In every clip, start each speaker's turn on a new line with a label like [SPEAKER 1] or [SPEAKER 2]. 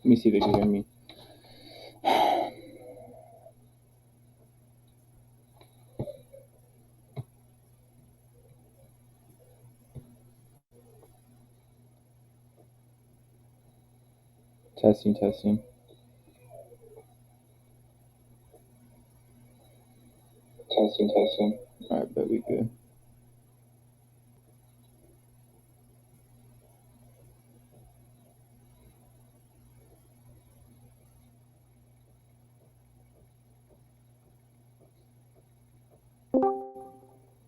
[SPEAKER 1] Let me see if they can hear me. Testing. All right, bet we good.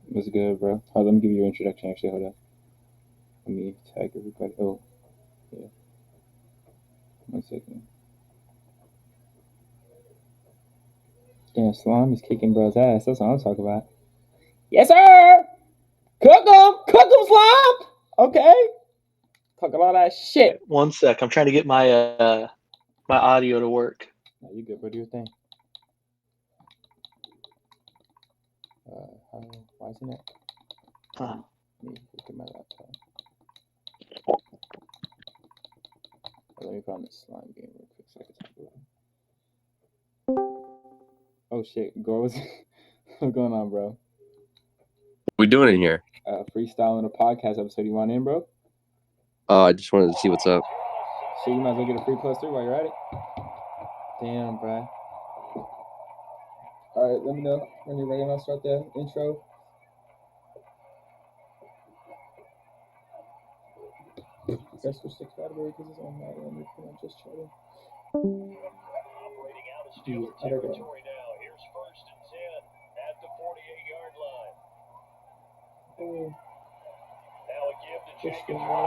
[SPEAKER 1] What's good, bro? Let me give you your introduction. Actually, hold up. Let me tag everybody. Oh, yeah. 1 second. Damn, Slime is kicking bro's ass. That's what I'm talking about. Yes, sir. Cook 'em, Slime. Okay. Talk a lot of that shit.
[SPEAKER 2] 1 sec. I'm trying to get my my audio to work.
[SPEAKER 1] No, you good, bro? Do your thing. Why isn't it?
[SPEAKER 2] Huh.
[SPEAKER 1] Let me look at my laptop. Let me put on the slime game real quick so I can talk about it. Oh shit, Gore, what's going on, bro?
[SPEAKER 3] What we doing in here?
[SPEAKER 1] Freestyling a podcast episode. You want in, bro?
[SPEAKER 3] I just wanted to see what's up.
[SPEAKER 1] Shit, you might as well get a free +3 while you're at it. Damn, bro. All right, let me know when you're ready and I'll start the intro. Guess we're 6 category because it's on my end. If I'm just chatting.
[SPEAKER 4] Operating out of Steeler territory now. Here's 1st and 10 at the 48-yard line. Now a give to Jenkins. And he'll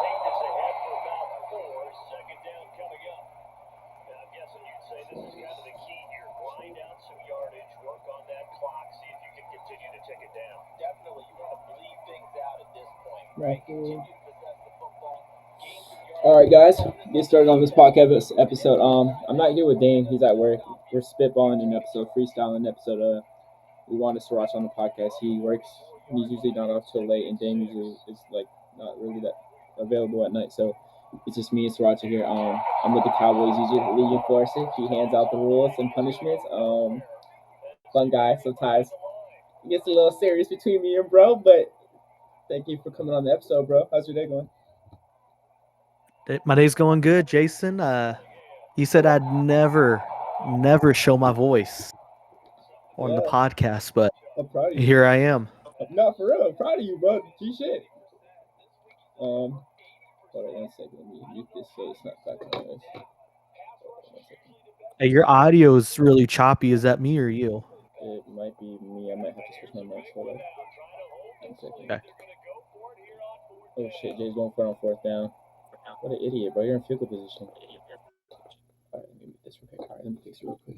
[SPEAKER 4] take this ahead for about 4. 2nd down coming up. Now I'm guessing you'd say this is kind of the key here. Grind out some yardage, work on that clock, see if you can continue to take it down. Definitely, you want to bleed things out at this point, right? Continue to possess the football.
[SPEAKER 1] All right, guys, get started on this podcast episode. I'm not here with Dane; he's at work. We're spitballing an episode, freestyling an episode. We wanted Sriracha on the podcast. He works; he's usually not off till late, and Dane usually is like not really that available at night. So it's just me and Sriracha here. I'm with the Cowboys usually league enforcer. He hands out the rules and punishments. Fun guy. Sometimes it gets a little serious between me and bro, but thank you for coming on the episode, bro. How's your day going?
[SPEAKER 5] My day's going good, Jason. You said I'd never show my voice on the podcast, but
[SPEAKER 1] I'm proud of you.
[SPEAKER 5] here I am.
[SPEAKER 1] No, for real. I'm proud of you, bro. G shit. Hold on 1 second. Let me mute this so it's not background noise.
[SPEAKER 5] Hey, your audio is really choppy. Is that me or you?
[SPEAKER 1] It might be me. I might have to switch my mic. Hold on. 1 second.
[SPEAKER 5] Okay.
[SPEAKER 1] Oh shit, Jay's going for it on 4th down. What an idiot, bro. You're in field goal position. Alright, let me mute this real quick. Alright, let me fix it real quick.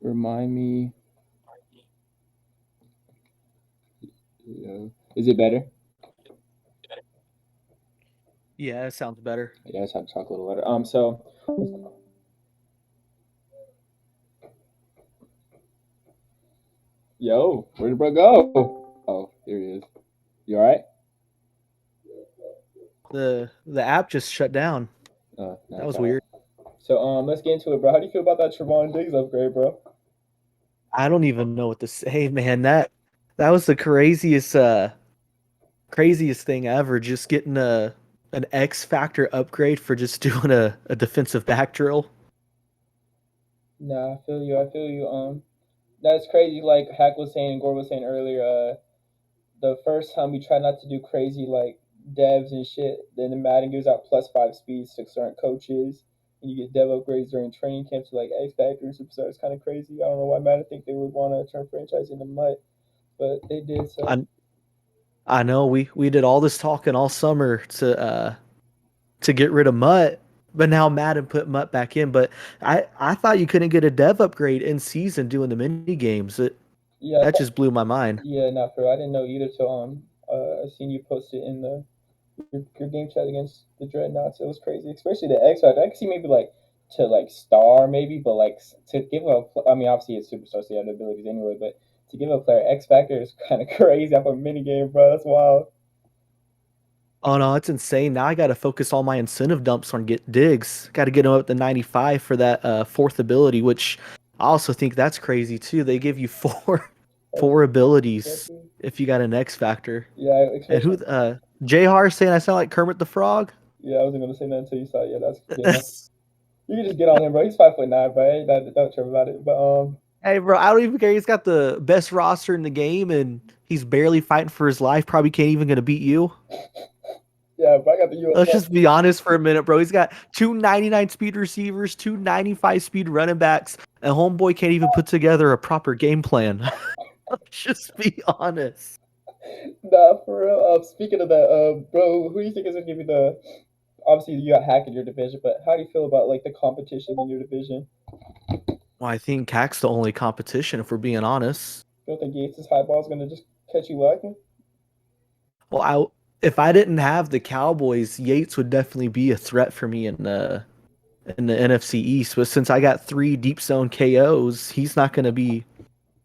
[SPEAKER 1] Remind me. Is it better?
[SPEAKER 5] Yeah, it sounds better.
[SPEAKER 1] Yeah, I just have to talk a little louder. So. Yo, where did bro go? Oh, here he is. You alright?
[SPEAKER 5] The app just shut down.
[SPEAKER 1] That
[SPEAKER 5] was weird.
[SPEAKER 1] So let's get into it, bro. How do you feel about that Trevon Diggs upgrade, bro?
[SPEAKER 5] I don't even know what to say, man. That was the craziest thing ever. Just getting an X Factor upgrade for just doing a defensive back drill.
[SPEAKER 1] Nah, I feel you. That's crazy. Like Hack was saying and Gore was saying earlier. The first time we try not to do crazy like devs and shit, then the Madden gives out +5 speeds to certain coaches, and you get dev upgrades during training camps like X Factor and Superstar. It's kind of crazy. I don't know why Madden think they would want to turn franchise into mud, but they did. So
[SPEAKER 5] I know we did all this talking all summer to get rid of Mutt, but now Madden put Mutt back in. But I thought you couldn't get a dev upgrade in season doing the mini games. That just blew my mind.
[SPEAKER 1] Yeah, not for real. I didn't know either till I seen you post it in your game chat against the Dreadnoughts. It was crazy, especially the X Factor. I could see maybe like to like star maybe, but like to give a. I mean, obviously it's Superstar, so you have the abilities anyway. But to give a player X factor is kind of crazy off a mini game, bro. That's wild.
[SPEAKER 5] Oh no, it's insane. Now I got to focus all my incentive dumps on get digs. Got to get him up to 95 for that fourth ability, which I also think that's crazy too. They give you four abilities if you got an X factor.
[SPEAKER 1] Yeah,
[SPEAKER 5] And who Jhar saying I sound like Kermit the Frog?
[SPEAKER 1] Yeah, I wasn't gonna say that until you saw it. Yeah, that's you can just get on him, bro. He's 5'9", bro. Don't trip about it. But
[SPEAKER 5] Hey bro, I don't even care. He's got the best roster in the game and he's barely fighting for his life. Probably can't even gonna beat you.
[SPEAKER 1] yeah, but I got the US.
[SPEAKER 5] Let's just be honest for a minute, bro. He's got 299 speed receivers, 295 speed running backs, and homeboy can't even put together a proper game plan. Let's just be honest.
[SPEAKER 1] Nah, for real. Speaking of that, bro, who do you think is gonna give you the? Obviously, you got Hack in your division, but how do you feel about like the competition in your division?
[SPEAKER 5] Well, I think Hack's the only competition, if we're being honest.
[SPEAKER 1] You don't think Yates' high ball is gonna just catch you lacking?
[SPEAKER 5] Well, if I didn't have the Cowboys, Yates would definitely be a threat for me in the NFC East. But since I got 3 deep zone KOs, he's not going to be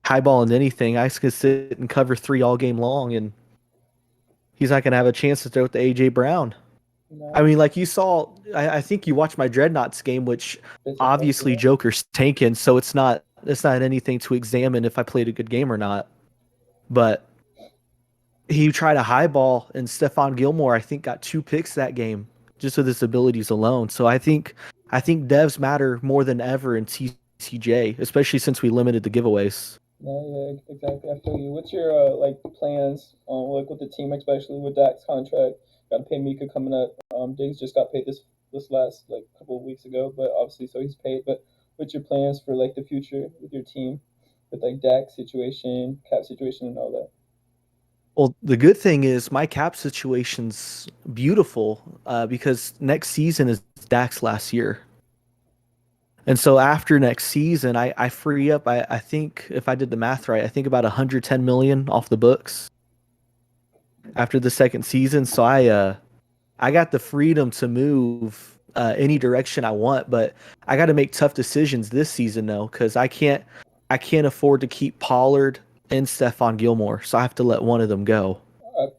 [SPEAKER 5] highballing anything. I could sit and cover 3 all game long, and he's not going to have a chance to throw it to AJ Brown.
[SPEAKER 1] No.
[SPEAKER 5] I mean, like you saw, I think you watched my Dreadnoughts game, which obviously Joker's tanking, so it's not anything to examine if I played a good game or not. But he tried a high ball, and Stephon Gilmore, I think, got 2 picks that game just with his abilities alone. So I think devs matter more than ever in TCJ, especially since we limited the giveaways.
[SPEAKER 1] No, yeah, exactly. I feel you. What's your like plans on like with the team, especially with Dak's contract? Got to pay Mika coming up. Diggs just got paid this last like couple of weeks ago, but obviously so he's paid. But what's your plans for like the future with your team, with like Dak's situation, cap situation, and all that?
[SPEAKER 5] Well, the good thing is my cap situation's beautiful because next season is Dak's last year. And so after next season, I free up, I think if I did the math right, I think about 110 million off the books after the second season. So I got the freedom to move any direction I want, but I got to make tough decisions this season though, because I can't afford to keep Pollard and Stephon Gilmore, so I have to let one of them go.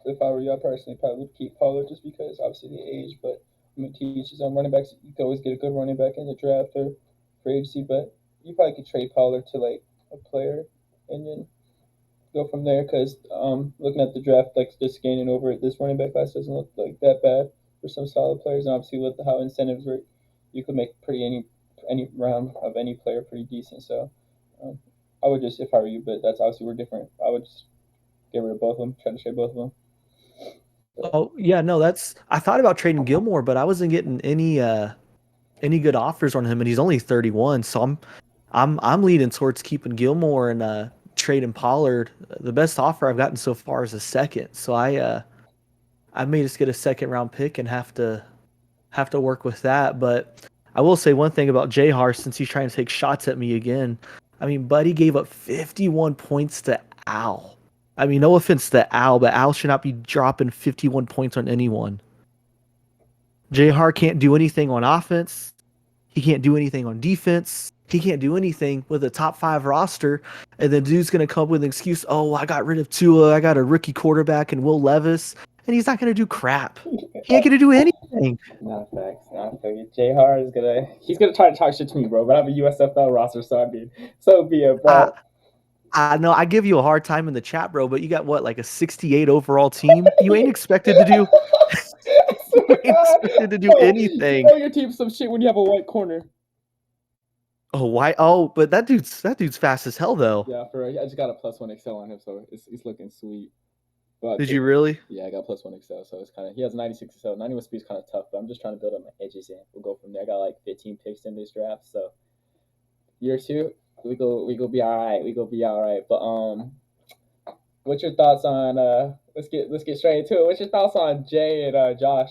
[SPEAKER 1] If I were you, I personally probably would keep Pollard just because obviously the age, but I'm gonna teach his own running backs. You can always get a good running back in the draft or free agency, but you probably could trade Pollard to like a player and then go from there. Because looking at the draft, like just scanning over it, this running back class doesn't look like that bad for some solid players. And obviously with how incentives work, you could make pretty any round of any player pretty decent. So um, I would just, if I were you, but that's obviously we're different. I would just get rid of both of them, try to trade both of them.
[SPEAKER 5] Oh yeah, no, I thought about trading Gilmore, but I wasn't getting any good offers on him, and he's only 31, so I'm leaning towards keeping Gilmore and trading Pollard. The best offer I've gotten so far is a second, so I may just get a second round pick and have to work with that. But I will say one thing about Jhar, since he's trying to take shots at me again. I mean, Buddy gave up 51 points to Al. I mean, no offense to Al, but Al should not be dropping 51 points on anyone. Jhar can't do anything on offense. He can't do anything on defense. He can't do anything with a top 5 roster. And then dude's going to come with an excuse, oh, I got rid of Tua. I got a rookie quarterback and Will Levis. And he's not going to do crap. He ain't going to do anything.
[SPEAKER 1] Not facts. Not facts. Jhar is he's gonna try to talk shit to me, bro. But I have a USFL roster, so I mean, so be it, bro.
[SPEAKER 5] I know I give you a hard time in the chat, bro, but you got what, like a 68 overall team? You ain't expected to do anything.
[SPEAKER 1] Tell your team some shit when you have a white corner.
[SPEAKER 5] Oh, why? Oh, but that dude's fast as hell though.
[SPEAKER 1] Yeah, for real. I just got a +1 Excel on him, so it's looking sweet. But
[SPEAKER 5] did you really?
[SPEAKER 1] Yeah, I got +1 Excel, so it's kind of he has 96 Excel. 91 speed is kind of tough, but I'm just trying to build up my edges in. We'll go from there. I got like 15 picks in this draft, so year 2, we go be all right. We go be all right. But what's your thoughts on let's get straight into it. What's your thoughts on Jay and Josh?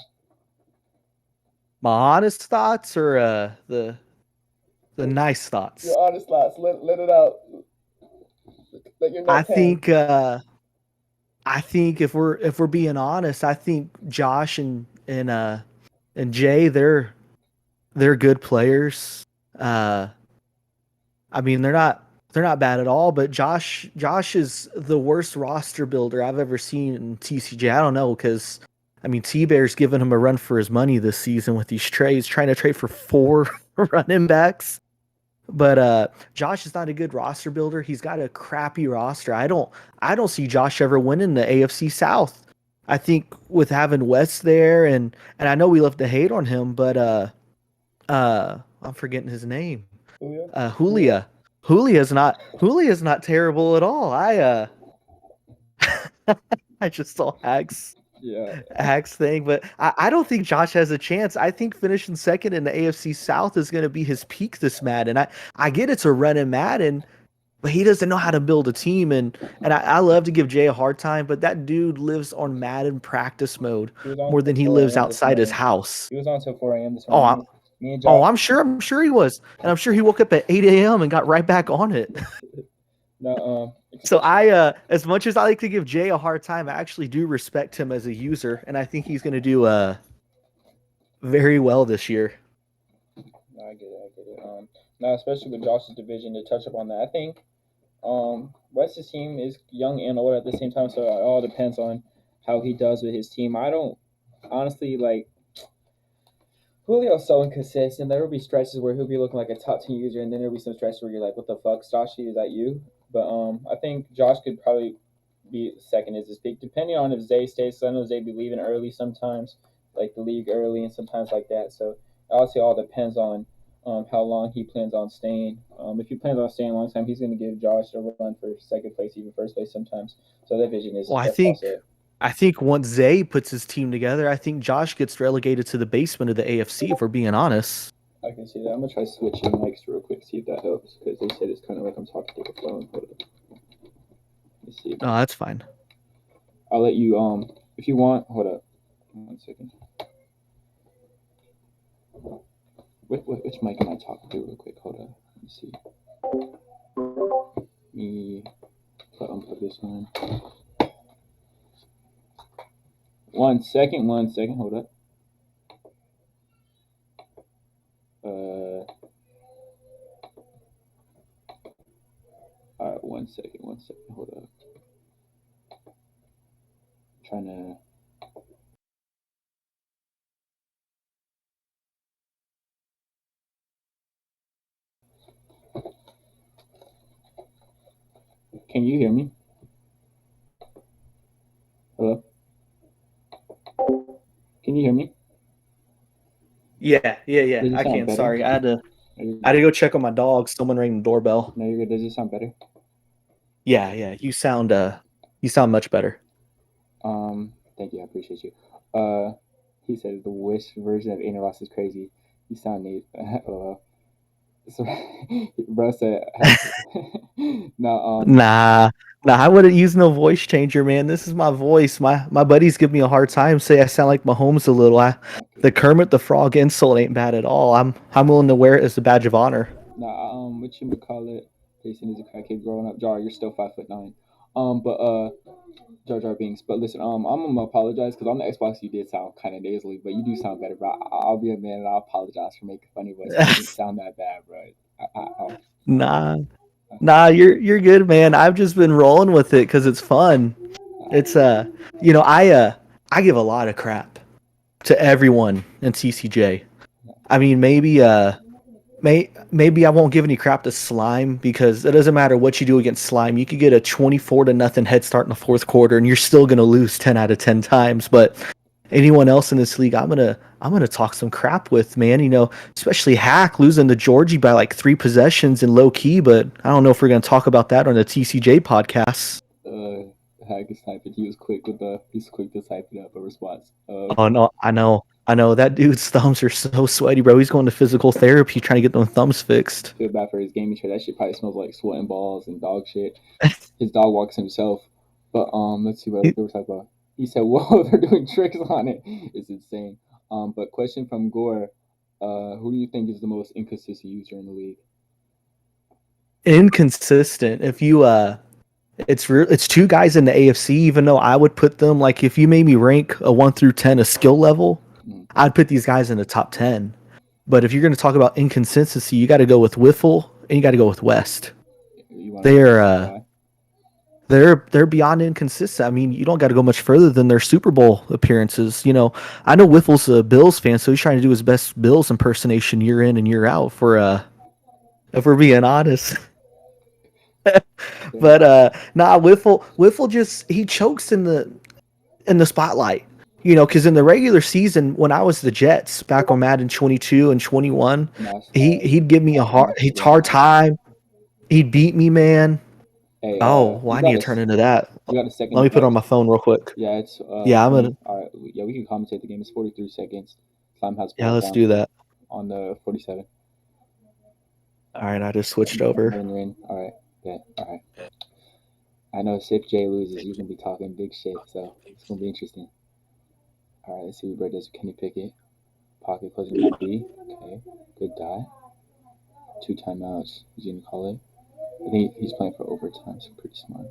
[SPEAKER 5] My honest thoughts or the nice thoughts?
[SPEAKER 1] Your honest thoughts. Let it out. Let your
[SPEAKER 5] I think if we're being honest, I think Josh and Jay, they're good players. I mean, they're not They're not bad at all, but Josh is the worst roster builder I've ever seen in TCJ. I don't know, because I mean T-Bear's giving him a run for his money this season with these trades, trying to trade for 4 running backs. But Josh is not a good roster builder. He's got a crappy roster. I don't see Josh ever winning the AFC South. I think with having West there, and I know we love to hate on him, but I'm forgetting his name. Julia. Julia's not terrible at all. I I just saw Hack's thing, but I don't think Josh has a chance. I think finishing second in the AFC South is going to be his peak this Madden. I get it's a run in Madden, but he doesn't know how to build a team, and I love to give Jay a hard time, but that dude lives on Madden practice mode more than he lives outside his house.
[SPEAKER 1] He was on until 4 a.m. this morning.
[SPEAKER 5] I'm sure he was, and I'm sure he woke up at 8 a.m. and got right back on it.
[SPEAKER 1] No,
[SPEAKER 5] So I, as much as I like to give Jay a hard time, I actually do respect him as a user, and I think he's going to do very well this year.
[SPEAKER 1] No, I get it. Now, especially with Josh's division, to touch upon that, I think West's team is young and old at the same time, so it all depends on how he does with his team. I don't honestly like. Julio's so inconsistent. There will be stretches where he'll be looking like a top 10 user, and then there'll be some stretches where you're like, "What the fuck, Joshi? Is that you?" But I think Josh could probably be second as his pick, depending on if Zay stays. So I know Zay be leaving early sometimes, like the league early, and sometimes like that. So obviously, all depends on how long he plans on staying. If he plans on staying a long time, he's going to give Josh a run for second place, even first place sometimes. So that vision is.
[SPEAKER 5] Well, I think once Zay puts his team together, I think Josh gets relegated to the basement of the AFC, if we're being honest.
[SPEAKER 1] I can see that. I'm going to try switching mics real quick, see if that helps, because they said it's kind of like I'm talking to the phone. Let me see.
[SPEAKER 5] No, that's fine.
[SPEAKER 1] I'll let you, if you want, hold up. 1 second. Which mic am I talking to real quick? Hold up. Let me see. Let me unplug this one. 1 second, hold up. Alright, 1 second, hold up. I'm trying to. Can you hear me? Hello? Can you hear me?
[SPEAKER 5] Yeah.
[SPEAKER 1] Does it
[SPEAKER 5] I
[SPEAKER 1] sound
[SPEAKER 5] can.
[SPEAKER 1] better?
[SPEAKER 5] Sorry, I had to go check on my dog. Someone rang the doorbell.
[SPEAKER 1] No, you're good. Does it sound better?
[SPEAKER 5] Yeah. You sound much better.
[SPEAKER 1] Thank you. I appreciate you. He said the wish version of Aina Ross is crazy. You sound neat. So, bro said, no.
[SPEAKER 5] Nah, I wouldn't use no voice changer, man. This is my voice. My buddies give me a hard time, say I sound like Mahomes a little. The Kermit the Frog insult ain't bad at all. I'm willing to wear it as a badge of honor.
[SPEAKER 1] Nah, what you would call it? Jason is a crackhead growing up. Jar, you're still 5'9". Jar Binks. But listen, I'm gonna apologize because on the Xbox you did sound kind of nasally, but you do sound better, bro. I'll be a man and I'll apologize for making funny voice. It doesn't sound that bad, bro.
[SPEAKER 5] Nah, you're good, man. I've just been rolling with it because it's fun. It's I give a lot of crap to everyone in TCJ. I mean, maybe I won't give any crap to Slime because it doesn't matter what you do against Slime. You could get a 24-0 head start in the fourth quarter and you're still gonna lose 10 out of 10 times. But anyone else in this league, I'm gonna talk some crap with, man. You know, especially Hack losing to Georgie by like 3 possessions in low key. But I don't know if we're gonna talk about that on the TCJ podcast.
[SPEAKER 1] Hack is typing. He's quick to type it up a response.
[SPEAKER 5] Oh no, I know that dude's thumbs are so sweaty, bro. He's going to physical therapy trying to get them thumbs fixed.
[SPEAKER 1] I feel bad for his gaming chair. That shit probably smells like sweat and balls and dog shit. His dog walks himself. But let's see what they were talking about. He said, "Whoa, they're doing tricks on it. It's insane." But question from Gore: who do you think is the most inconsistent user in the league?
[SPEAKER 5] Inconsistent. If you it's 2 guys in the AFC. Even though I would put them like if you made me rank a 1 through 10 a skill level, I'd put these guys in the top 10. But if you're going to talk about inconsistency, you got to go with Wiffle and you got to go with West.
[SPEAKER 1] You want
[SPEAKER 5] they're they're beyond inconsistent. I mean, you don't got to go much further than their Super Bowl appearances. You know, I know Whiffle's a Bills fan, so he's trying to do his best Bills impersonation year in and year out. For if we're being honest. But nah, Whiffle just he chokes in the spotlight. You know, because in the regular season, when I was the Jets back on Madden 22 and 21, he'd give me a hard time. He'd beat me, man.
[SPEAKER 1] Hey,
[SPEAKER 5] Oh, well, I need to turn into that.
[SPEAKER 1] You got a second?
[SPEAKER 5] Let me put it on my phone real quick.
[SPEAKER 1] Yeah, it's
[SPEAKER 5] Yeah, I'm gonna.
[SPEAKER 1] All right, yeah, we can commentate the game. It's 43 seconds. Time has
[SPEAKER 5] Yeah, let's do that.
[SPEAKER 1] on the 47.
[SPEAKER 5] All right, I just switched over.
[SPEAKER 1] When you're in. All right, yeah, all right. I know if Jay loses, you're gonna be talking big shit, so it's gonna be interesting. All right, let's see what Brett does with Kenny Pickett. Pocket closing by B. Okay, good die. 2 timeouts. He's gonna call it. I think he's playing for overtime, so pretty smart.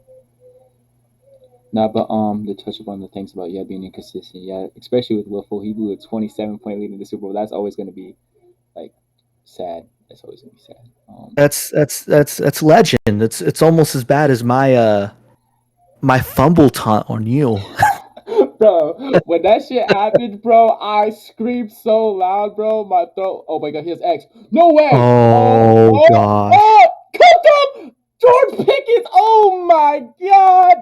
[SPEAKER 1] Nah, but to touch upon the things about being inconsistent, especially with Wiffle, he blew a 27-point lead in the Super Bowl. That's always gonna be like sad. That's always gonna be sad.
[SPEAKER 5] That's legend. It's almost as bad as my fumble taunt on you.
[SPEAKER 1] Bro, when that shit happened, bro, I screamed so loud, bro. My throat. Oh my god, he has X. No way.
[SPEAKER 5] Oh god.
[SPEAKER 1] Oh, cooked him. George Pickens. Oh my god.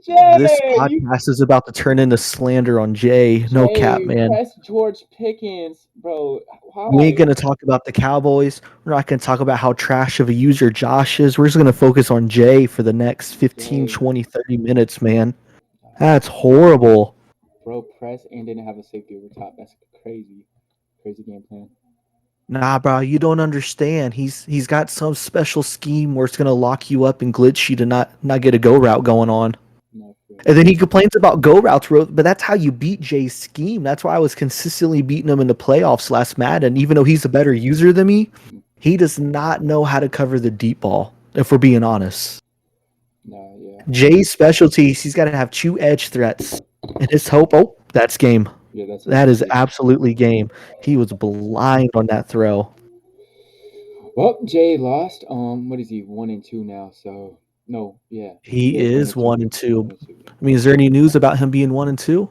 [SPEAKER 1] Jay,
[SPEAKER 5] this podcast is about to turn into slander on Jay. No cap, man.
[SPEAKER 1] Press George Pickens, bro.
[SPEAKER 5] We ain't gonna talk about the Cowboys. We're not gonna talk about how trash of a user Josh is. We're just gonna focus on Jay for the next 15, 20, 30 minutes, man. That's horrible.
[SPEAKER 1] Bro, press and didn't have a safety over top. That's crazy. Crazy game plan.
[SPEAKER 5] Nah, bro, you don't understand. He's got some special scheme where it's gonna lock you up and glitch you to not get a go route going on. And then he complains about go routes, but that's how you beat Jay's scheme. That's why I was consistently beating him in the playoffs last Madden. Even though he's a better user than me, he does not know how to cover the deep ball, if we're being honest. Jay's specialties, he's got to have 2 edge threats. And his hope, that's game.
[SPEAKER 1] Yeah,
[SPEAKER 5] that is absolutely game. He was blind on that throw.
[SPEAKER 1] Well, Jay lost. What is he? 1-2 now, so... No, yeah.
[SPEAKER 5] He is 1-2. I mean, is there any news about him being 1-2?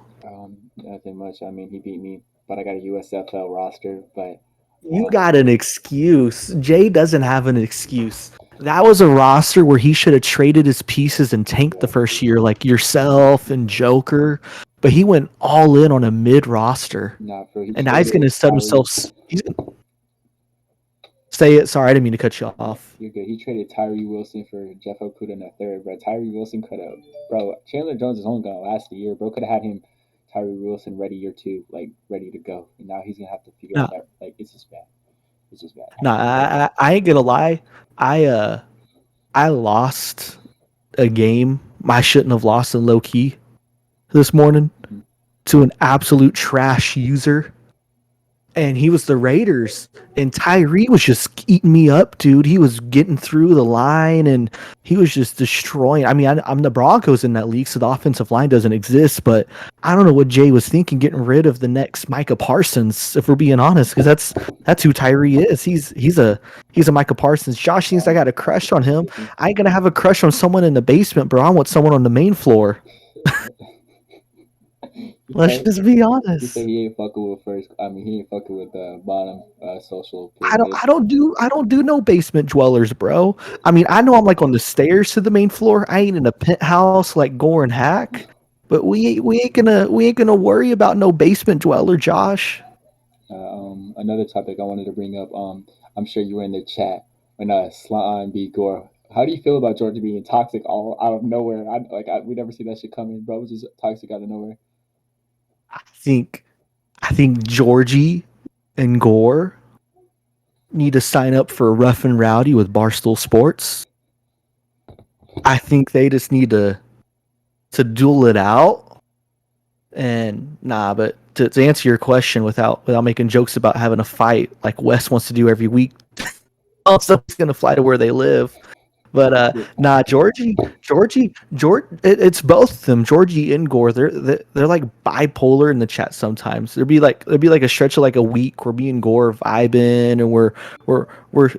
[SPEAKER 1] Nothing much. I mean, he beat me, but I got a USFL roster. But
[SPEAKER 5] you got an excuse. Jay doesn't have an excuse. That was a roster where he should have traded his pieces and tanked the first year, like yourself and Joker. But he went all in on a mid roster, and now he's going to set himself. Say it. Sorry, I didn't mean to cut you off.
[SPEAKER 1] You're good. He traded Tyree Wilson for Jeff Okuda in the third, bro. Tyree Wilson could have, bro. Chandler Jones is only gonna last a year, bro. Could have had him, Tyree Wilson, ready year 2, like ready to go. And now he's gonna have to figure out that. Like it's just bad. It's just bad.
[SPEAKER 5] Nah, I ain't gonna lie. I lost a game I shouldn't have lost in low key this morning to an absolute trash user. And he was the Raiders, and Tyree was just eating me up, dude. He was getting through the line, and he was just destroying. I mean, I'm the Broncos in that league, so the offensive line doesn't exist. But I don't know what Jay was thinking, getting rid of the next Micah Parsons, if we're being honest, because that's who Tyree is. He's a Micah Parsons. Josh thinks I got a crush on him. I ain't gonna have a crush on someone in the basement, bro. I want someone on the main floor. Let's just be honest.
[SPEAKER 1] He said he ain't fucking with first. I mean, he ain't fucking with the bottom social.
[SPEAKER 5] I don't do no basement dwellers, bro. I mean, I know I'm like on the stairs to the main floor. I ain't in a penthouse like Gore and Hack, but we ain't gonna worry about no basement dweller, Josh.
[SPEAKER 1] Another topic I wanted to bring up. I'm sure you were in the chat when Slime beat Gore. How do you feel about Georgia being toxic all out of nowhere? We never see that shit coming, bro. It was just toxic out of nowhere.
[SPEAKER 5] I think Georgie and Gore need to sign up for Rough and Rowdy with Barstool Sports. I think they just need to duel it out. And but to answer your question without making jokes about having a fight like Wes wants to do every week, also he's gonna fly to where they live. But nah, it's both of them, Georgie and Gore. They're like bipolar in the chat sometimes. There'd be like a stretch of like a week where me and Gore are vibing and we're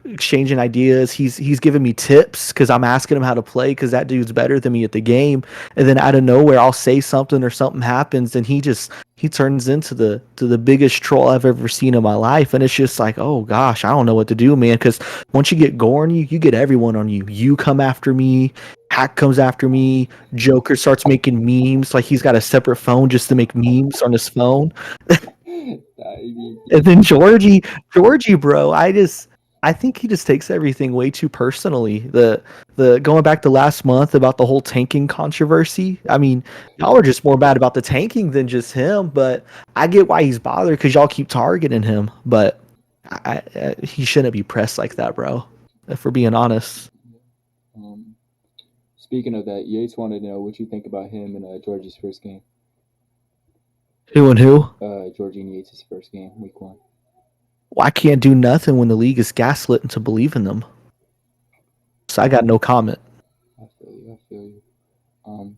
[SPEAKER 5] exchanging ideas. He's giving me tips because I'm asking him how to play because that dude's better than me at the game. And then out of nowhere, I'll say something or something happens, and he turns into the biggest troll I've ever seen in my life. And it's just like, oh gosh, I don't know what to do, man. Because once you get Gore on you, you get everyone on you. You come after me, Hack comes after me, Joker starts making memes, like he's got a separate phone just to make memes on his phone. And then Georgie, bro, I think he just takes everything way too personally. The going back to last month about the whole tanking controversy. I mean, y'all are just more mad about the tanking than just him, but I get why he's bothered because y'all keep targeting him. But he shouldn't be pressed like that, bro. If we're being honest.
[SPEAKER 1] Speaking of that, Yates wanted to know what you think about him in Georgie's first game.
[SPEAKER 5] Who and who?
[SPEAKER 1] Georgie and Yates' first game, week 1.
[SPEAKER 5] Well, I can't do nothing when the league is gaslit into believing them. So I got no comment.
[SPEAKER 1] I feel you.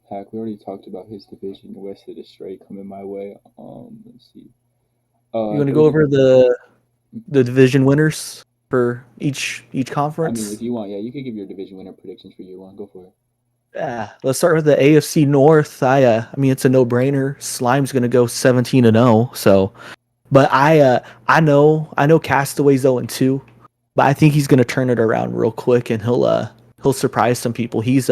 [SPEAKER 1] Hack, we already talked about his division, the West of the Straight, coming my way. Let's see.
[SPEAKER 5] You want to go over the division winners for each conference?
[SPEAKER 1] I mean, if you want, yeah, you could give your division winner predictions for year 1. Go for it.
[SPEAKER 5] Yeah, let's start with the AFC North. I mean, it's a no-brainer. Slime's gonna go 17-0. So, but I know Castaway's 0-2, but I think he's gonna turn it around real quick and he'll surprise some people. He's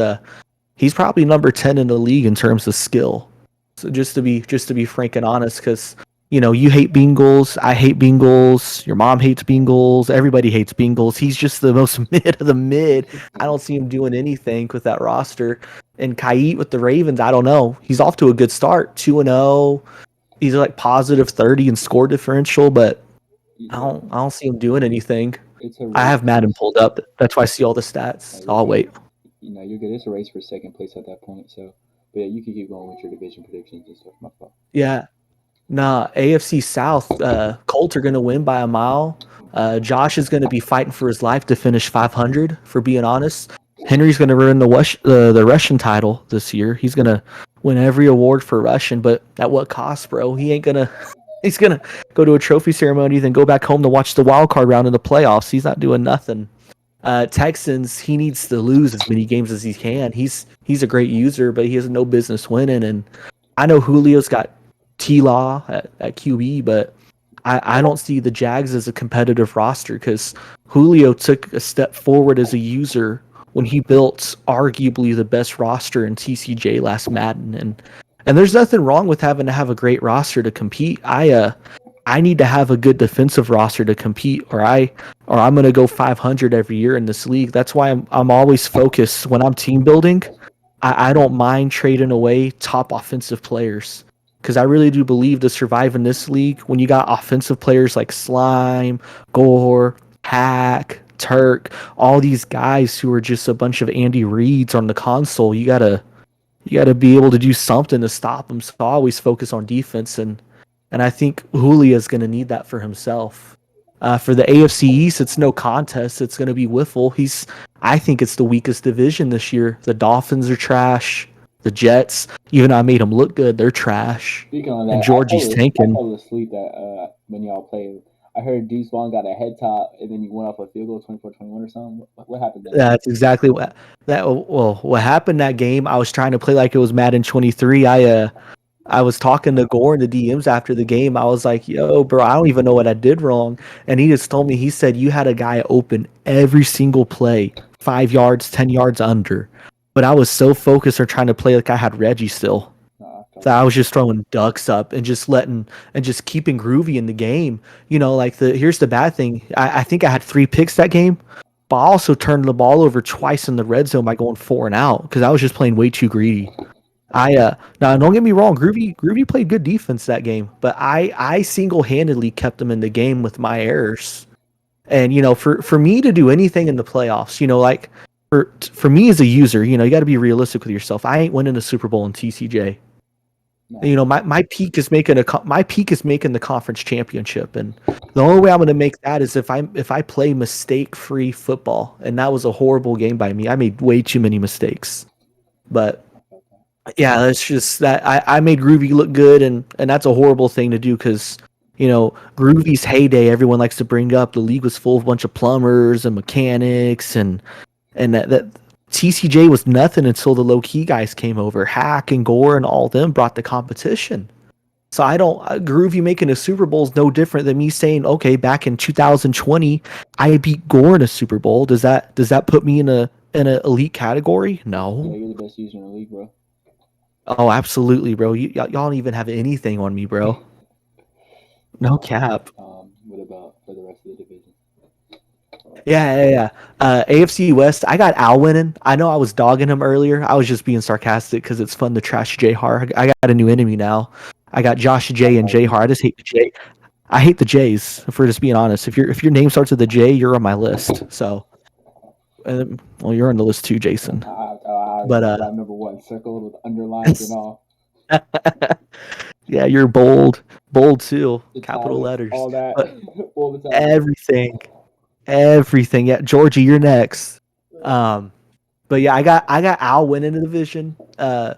[SPEAKER 5] probably number 10 in the league in terms of skill. So just to be frank and honest, because you hate Bengals, I hate Bengals, your mom hates Bengals, everybody hates Bengals. He's just the most mid of the mid. I don't see him doing anything with that roster. And Kait with the Ravens, I don't know. He's off to a good start, 2-0. He's like positive 30 in score differential, but I don't see him doing anything. I have Madden pulled up. That's why I see all the stats. I'll wait.
[SPEAKER 1] You're good. It's a race for second place at that point. So, but yeah, you can keep going with your division predictions and stuff. My fault.
[SPEAKER 5] Yeah. Nah, AFC South, Colts are going to win by a mile. Josh is going to be fighting for his life to finish 500, for being honest. Henry's going to ruin the Russian title this year. He's going to win every award for Russian, but at what cost, bro? He's going to go to a trophy ceremony, then go back home to watch the wild card round in the playoffs. He's not doing nothing. Texans, he needs to lose as many games as he can. He's a great user, but he has no business winning. And I know Julio's got T-Law at QB, but I don't see the Jags as a competitive roster because Julio took a step forward as a user when he built arguably the best roster in TCJ last Madden. And there's nothing wrong with having to have a great roster to compete. I need to have a good defensive roster to compete, or I'm going to go 500 every year in this league. That's why I'm always focused when I'm team building. I don't mind trading away top offensive players because I really do believe to survive in this league, when you got offensive players like Slime, Gore, Hack, Turk, all these guys who are just a bunch of Andy Reeds on the console, you gotta be able to do something to stop them. So I always focus on defense, and I think Julia's going to need that for himself. For the AFC East, it's no contest. It's going to be Wiffle. I think it's the weakest division this year. The Dolphins are trash. The Jets, even though I made them look good, they're trash.
[SPEAKER 1] Speaking of that,
[SPEAKER 5] and Georgie's tanking.
[SPEAKER 1] I fell asleep when y'all played. I heard Deuce Vaughn got a head top, and then you went off a field goal, 24-21 or something. What happened there?
[SPEAKER 5] That's exactly what happened that game. I was trying to play like it was Madden 23. I was talking to Gore in the DMs after the game. I was like, yo, bro, I don't even know what I did wrong. And he just told me, he said, you had a guy open every single play, 5 yards, 10 yards under. But I was so focused on trying to play like I had Reggie still. So I was just throwing ducks up and just keeping groovy in the game. Here's the bad thing. I think I had 3 picks that game, but I also turned the ball over twice in the red zone by going 4 and out because I was just playing way too greedy. Now don't get me wrong, Groovy played good defense that game, but I single-handedly kept them in the game with my errors. And for me to do anything in the playoffs, like for me as a user, you got to be realistic with yourself. I ain't winning a Super Bowl in TCJ.
[SPEAKER 1] No.
[SPEAKER 5] You know, my peak is making the conference championship, and the only way I'm going to make that is if I play mistake-free football, and that was a horrible game by me. I made way too many mistakes, but yeah, that's just that I made Groovy look good, and that's a horrible thing to do because you know Groovy's heyday, everyone likes to bring up. The league was full of a bunch of plumbers and mechanics, and that TCJ was nothing until the low key guys came over. Hack and Gore and all them brought the competition. So I don't Groovy making a Super Bowl is no different than me saying, okay, back in 2020, I beat Gore in a Super Bowl. Does that put me in an elite category?
[SPEAKER 1] Yeah,
[SPEAKER 5] No.
[SPEAKER 1] you're the best user in the league, bro.
[SPEAKER 5] Oh, absolutely, bro. Y'all don't even have anything on me, bro. No cap.
[SPEAKER 1] What about for the rest of the division?
[SPEAKER 5] Yeah. AFC West, I got Al winning. I know I was dogging him earlier. I was just being sarcastic because it's fun to trash J Har. I got a new enemy now. I got Josh J and J Har. I just hate the J. I hate the J's. If we're just being honest, if your name starts with a J, you're on my list. So, well, you're on the list too, Jason. But
[SPEAKER 1] got number 1 circled with underlines and all.
[SPEAKER 5] Yeah, you're bold too.
[SPEAKER 1] Italics,
[SPEAKER 5] Capital letters.
[SPEAKER 1] all that.
[SPEAKER 5] But
[SPEAKER 1] All the time.
[SPEAKER 5] everything. Yeah, Georgie, you're next. But yeah, I got Al winning the division. I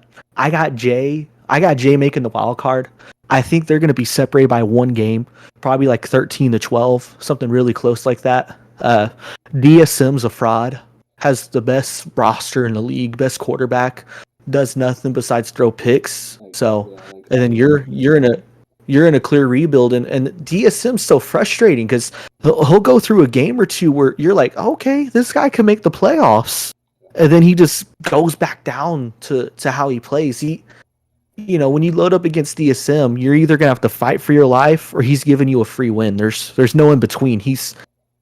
[SPEAKER 5] got Jay making the wild card. I think they're going to be separated by 1 game, probably like 13-12, something really close like that. DSM's a fraud, has the best roster in the league, best quarterback, does nothing besides throw picks. So, and then you're in a clear rebuild, and DSM's so frustrating because he'll go through a game or two where you're like, okay, this guy can make the playoffs, and then he just goes back down to how he plays. When you load up against DSM, you're either gonna have to fight for your life or he's giving you a free win. There's no in between. He's,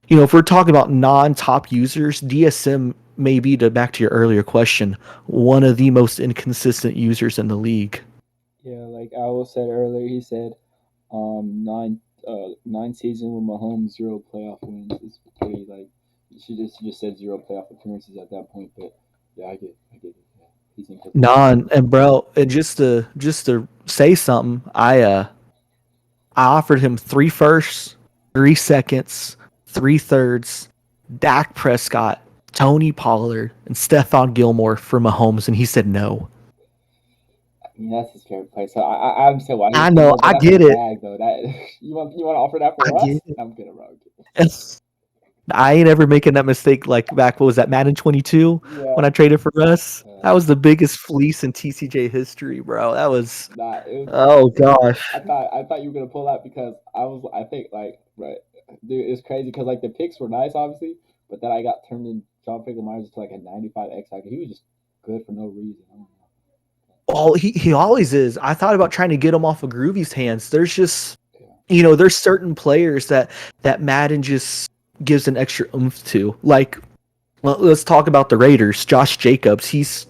[SPEAKER 5] if we're talking about non-top users, DSM may be, back to your earlier question, one of the most inconsistent users in the league.
[SPEAKER 1] Yeah, like Owl said earlier, he said 9 season with Mahomes, 0 playoff wins is pretty, like, she just said 0 playoff appearances at that point, but yeah, I get it. Yeah, he's inconsistent.
[SPEAKER 5] And bro, and just to say something, I offered him 3 firsts, 3 seconds, 3 thirds, Dak Prescott, Tony Pollard, and Stephon Gilmore for Mahomes, and he said no.
[SPEAKER 1] I mean, that's his favorite place. So I understand why.
[SPEAKER 5] I know, I get it.
[SPEAKER 1] Bag, though. You want to offer that for us? I'm kidding, bro.
[SPEAKER 5] I ain't ever making that mistake like back. What was that, Madden 22 when I traded for Russ? That was the biggest fleece in TCJ history, bro. That was. Oh gosh.
[SPEAKER 1] I thought you were gonna pull that because I think like right, dude, it's crazy because like the picks were nice, obviously, but then I got turned in John Franklin Myers to like a 95 X factor. He was just good for no reason. I don't know.
[SPEAKER 5] Oh, he always is. I thought about trying to get him off of Groovy's hands. There's just, there's certain players that Madden just gives an extra oomph to. Like, well, let's talk about the Raiders. Josh Jacobs, he's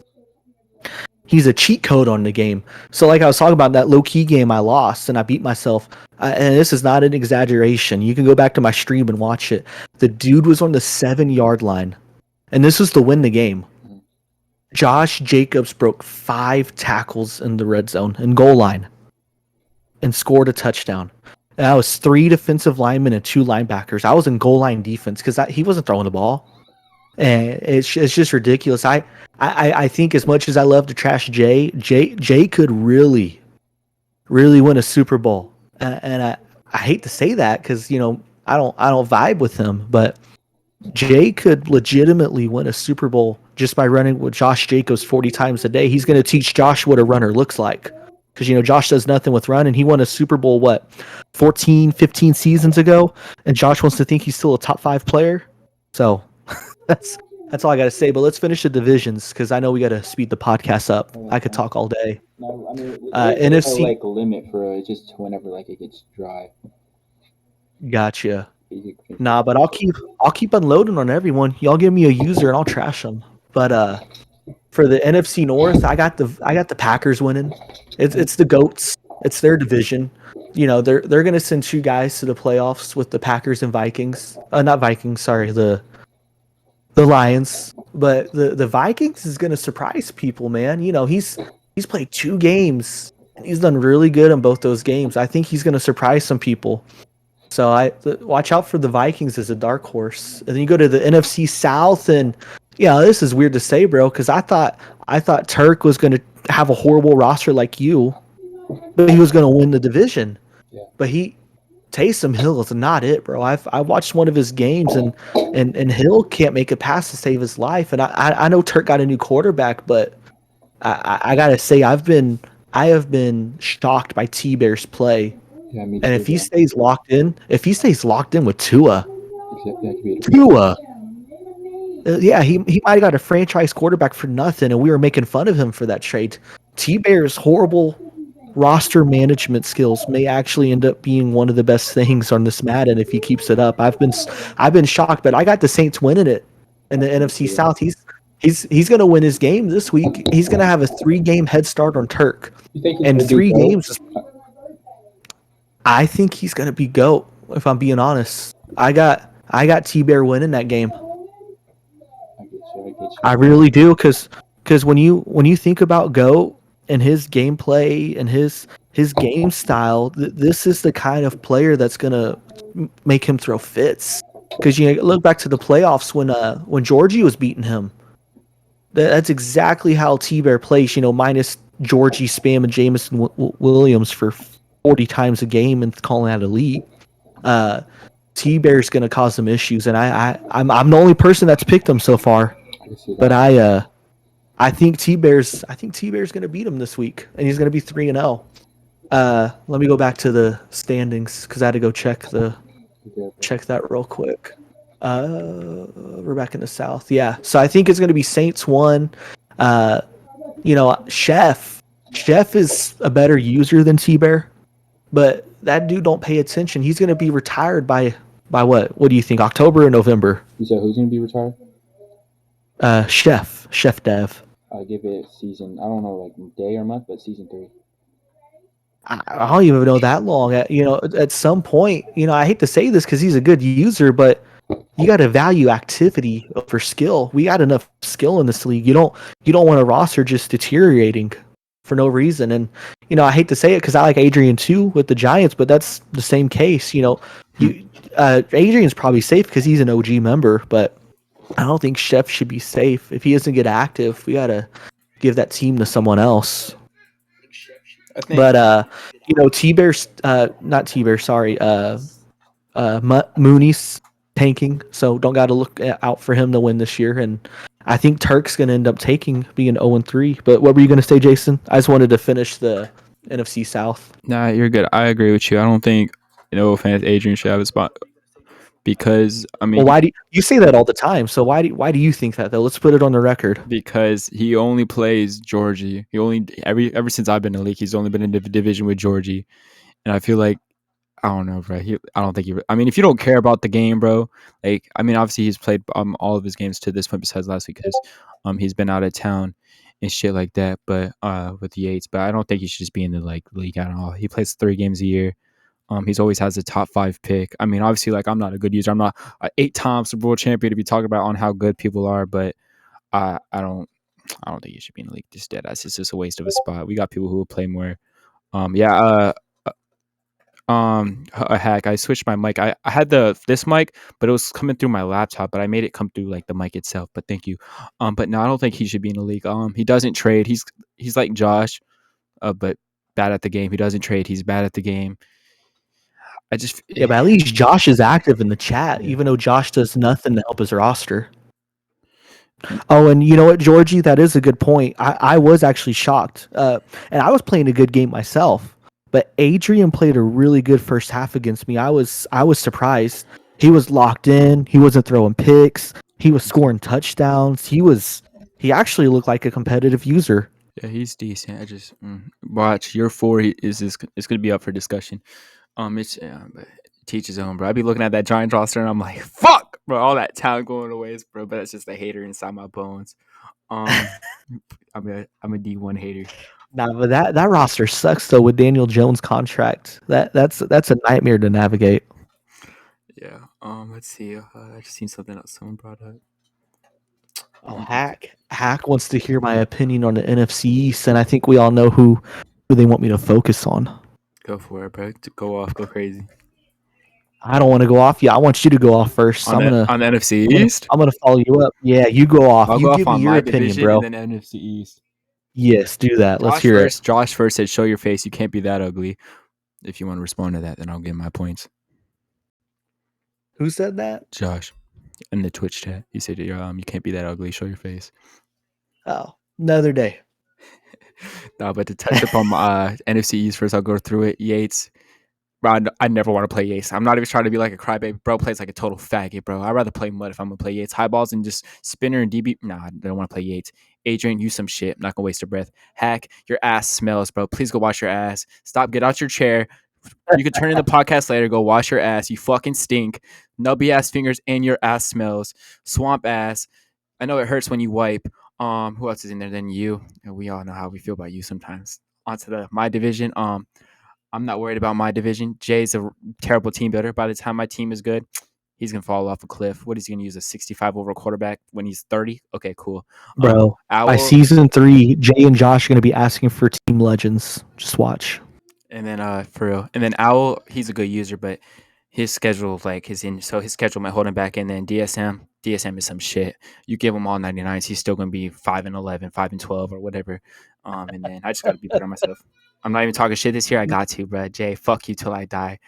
[SPEAKER 5] a cheat code on the game. So like I was talking about that low-key game I lost and I beat myself. And this is not an exaggeration. You can go back to my stream and watch it. The dude was on the 7-yard line. And this was to win the game. Josh Jacobs broke 5 tackles in the red zone and goal line and scored a touchdown. And I was 3 defensive linemen and 2 linebackers. I was in goal line defense because he wasn't throwing the ball. And it's just ridiculous. I think as much as I love to trash Jay could really, really win a Super Bowl. And I hate to say that because, I don't vibe with him, but Jay could legitimately win a Super Bowl just by running with Josh Jacobs 40 times a day. He's going to teach Josh what a runner looks like. Because, Josh does nothing with running. He won a Super Bowl, 14, 15 seasons ago? And Josh wants to think he's still a top 5 player? So, that's all I got to say. But let's finish the divisions, because I know we got to speed the podcast up. I could talk all day.
[SPEAKER 1] No, I mean,
[SPEAKER 5] NFC...
[SPEAKER 1] like, limit for just whenever, like, it gets dry.
[SPEAKER 5] Gotcha. Nah, but I'll keep unloading on everyone. Y'all give me a user and I'll trash them. But for the NFC North, I got the Packers winning. It's the GOATs. It's their division. They're gonna send 2 guys to the playoffs with the Packers and Vikings. Not Vikings, sorry, the Lions. But the Vikings is gonna surprise people, man. He's played 2 games and he's done really good in both those games. I think he's going to surprise some people. So watch out for the Vikings as a dark horse. And then you go to the NFC South, and yeah, this is weird to say, bro, because I thought Turk was going to have a horrible roster like you, but he was going to win the division.
[SPEAKER 1] Yeah.
[SPEAKER 5] But Taysom Hill is not it, bro. I watched one of his games, and Hill can't make a pass to save his life. And I know Turk got a new quarterback, but I gotta say I have been shocked by T Bear's play.
[SPEAKER 1] Yeah, me too.
[SPEAKER 5] And if he stays locked in with Tua,
[SPEAKER 1] that could be
[SPEAKER 5] yeah, he might have got a franchise quarterback for nothing, and we were making fun of him for that trade. T Bear's horrible roster management skills may actually end up being one of the best things on this Madden if he keeps it up. I've been shocked, but I got the Saints winning it in the NFC South. He's going to win his game this week. He's going to have a 3-game head start on Turk.
[SPEAKER 1] You think he's
[SPEAKER 5] And
[SPEAKER 1] gonna do
[SPEAKER 5] 3
[SPEAKER 1] GOAT?
[SPEAKER 5] games. I think he's going to be GOAT, if I'm being honest. I got T-Bear winning that game.
[SPEAKER 1] I get you.
[SPEAKER 5] I really do, because when you think about GOAT and his gameplay and his game style, this is the kind of player that's gonna make him throw fits. Because you look back to the playoffs when Georgie was beating him. That's exactly how T-Bear plays. Minus Georgie spamming Jameson Williams for 40 times a game and calling out elite. T-Bear's gonna cause some issues, and I'm the only person that's picked him so far. But I think T-Bear's going to beat him this week, and he's going to be 3-0. Let me go back to the standings because I had to go check that real quick. We're back in the South. Yeah, so I think it's going to be Saints 1. Chef is a better user than T-Bear, but that dude don't pay attention. He's going to be retired by what? What do you think? October or November?
[SPEAKER 1] You said who's going to be retired?
[SPEAKER 5] Chef Dev.
[SPEAKER 1] I give it season. I don't know, like day or month, but season 3.
[SPEAKER 5] I don't even know that long. At some point, I hate to say this because he's a good user, but you got to value activity over skill. We got enough skill in this league. You don't want a roster just deteriorating for no reason. And I hate to say it because I like Adrian too with the Giants, but that's the same case. Adrian's probably safe because he's an OG member, but I don't think Chef should be safe. If he doesn't get active, we gotta give that team to someone else.
[SPEAKER 1] I think.
[SPEAKER 5] But T-Bear's not T-Bear, sorry. Mooney's tanking, so don't gotta look out for him to win this year. And I think Turk's gonna end up being 0-3. But what were you gonna say, Jason? I just wanted to finish the NFC South.
[SPEAKER 6] Nah, you're good. I agree with you. I don't think fans Adrian should have a spot. Because
[SPEAKER 5] well, why do you say that all the time? So why do you think that though? Let's put it on the record.
[SPEAKER 6] Because he only plays Georgie. He only ever since I've been in the league, he's only been in the division with Georgie, and I feel like I don't know, bro. I don't think he. I mean, if you don't care about the game, bro, obviously he's played all of his games to this point besides last week because he's been out of town and shit like that. But with the Yates, but I don't think he should just be in the league at all. He plays 3 games a year. He's always has a top 5 pick. I mean, obviously, I'm not a good user. I'm not an 8-time Super Bowl champion to be talking about on how good people are, but I don't think he should be in the league just dead. That's just a waste of a spot. We got people who will play more. A hack. I switched my mic. I had this mic, but it was coming through my laptop, but I made it come through the mic itself. But thank you. But no, I don't think he should be in the league. He doesn't trade. He's like Josh, but bad at the game. He doesn't trade. He's bad at the game.
[SPEAKER 5] But at least Josh is active in the chat, even though Josh does nothing to help his roster. Oh, and you know what, Georgie? That is a good point. I was actually shocked, and I was playing a good game myself. But Adrian played a really good first half against me. I was surprised. He was locked in. He wasn't throwing picks. He was scoring touchdowns. He actually looked like a competitive user.
[SPEAKER 6] Yeah, he's decent. I just watch year 4. It's going to be up for discussion. But teach his own, bro. I be looking at that Giants roster and I'm like, fuck, bro, all that talent going to waste, bro. But that's just a hater inside my bones. I'm a D1 hater.
[SPEAKER 5] Nah, but that roster sucks though with Daniel Jones' contract. That's a nightmare to navigate.
[SPEAKER 6] Yeah. Let's see. I just seen something else someone brought up.
[SPEAKER 5] Oh, Hack wants to hear my opinion on the NFC East, and I think we all know who do they want me to focus on?
[SPEAKER 6] Go for it, bro. Go off. Go crazy.
[SPEAKER 5] I don't want to go off. Yeah, I want you to go off first.
[SPEAKER 6] On the NFC East?
[SPEAKER 5] I'm gonna follow you up. Yeah, you go off.
[SPEAKER 6] I'll
[SPEAKER 5] You
[SPEAKER 6] go
[SPEAKER 5] give
[SPEAKER 6] off
[SPEAKER 5] me
[SPEAKER 6] on
[SPEAKER 5] your
[SPEAKER 6] my
[SPEAKER 5] opinion,
[SPEAKER 6] division
[SPEAKER 5] bro.
[SPEAKER 6] and then NFC East.
[SPEAKER 5] Yes, do that. Let's
[SPEAKER 6] Josh
[SPEAKER 5] hear
[SPEAKER 6] first.
[SPEAKER 5] it.
[SPEAKER 6] Josh first said, "Show your face. You can't be that ugly." If you want to respond to that, then I'll give my points.
[SPEAKER 5] Who said that?
[SPEAKER 6] Josh in the Twitch chat, he said, you can't be that ugly. Show your face."
[SPEAKER 5] Oh, another day.
[SPEAKER 6] No, but to touch upon my NFC East first, I'll go through it. Yates. Bro, I never want to play Yates. I'm not even trying to be like a crybaby. Bro plays like a total faggot, bro. I'd rather play Mud if I'm going to play Yates. High balls and just spinner and DB. Nah, I don't want to play Yates. Adrian, you some shit. I'm not going to waste your breath. Hack, your ass smells, bro. Please go wash your ass. Stop. Get out your chair. You can turn in the podcast later. Go wash your ass. You fucking stink. Nubby ass fingers and your ass smells. Swamp ass. I know it hurts when you wipe. Who else is in there than you? And we all know how we feel about you sometimes. Onto my division. I'm not worried about my division. Jay's a terrible team builder. By the time my team is good, he's gonna fall off a cliff. What is he gonna use, a 65 over quarterback when he's 30? Okay, cool.
[SPEAKER 5] Bro, by
[SPEAKER 6] Owl,
[SPEAKER 5] season 3, Jay and Josh are going to be asking for team legends. Just watch.
[SPEAKER 6] and then for real, and then Owl, he's a good user, but his schedule his schedule might hold him back. And then DSM is some shit. You give him all 99s, he's still gonna be 5-11, 5-12, or whatever. And then I just gotta be better on myself. I'm not even talking shit this year. I got to, bro. Jay, fuck you till I die.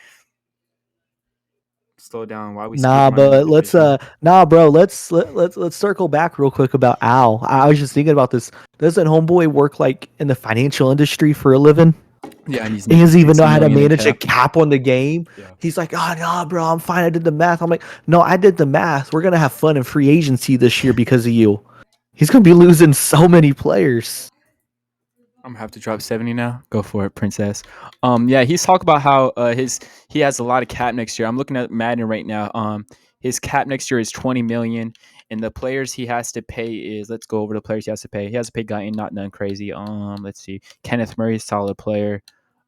[SPEAKER 6] Slow down. Why we
[SPEAKER 5] Nah,
[SPEAKER 6] speed running
[SPEAKER 5] but
[SPEAKER 6] the division?
[SPEAKER 5] bro, let's circle back real quick about Al. I was just thinking about this. Doesn't homeboy work like in the financial industry for a living?
[SPEAKER 6] Yeah, and he's
[SPEAKER 5] He doesn't even know how to
[SPEAKER 6] 60 million in
[SPEAKER 5] manage a
[SPEAKER 6] cap.
[SPEAKER 5] cap on the game.
[SPEAKER 6] Yeah.
[SPEAKER 5] He's like, oh no, bro, I'm fine. I did the math. I'm like, no, I did the math. We're gonna have fun in free agency this year because of you. He's gonna be losing so many players.
[SPEAKER 6] I'm gonna have to drop 70 now. Go for it, princess. Yeah, he's talked about how he has a lot of cap next year. I'm looking at Madden right now. His cap next year is 20 million, and the players he has to pay is, let's go over the players he has to pay. He has to pay Guyton, not none crazy. Let's see. Kenneth Murray, solid player.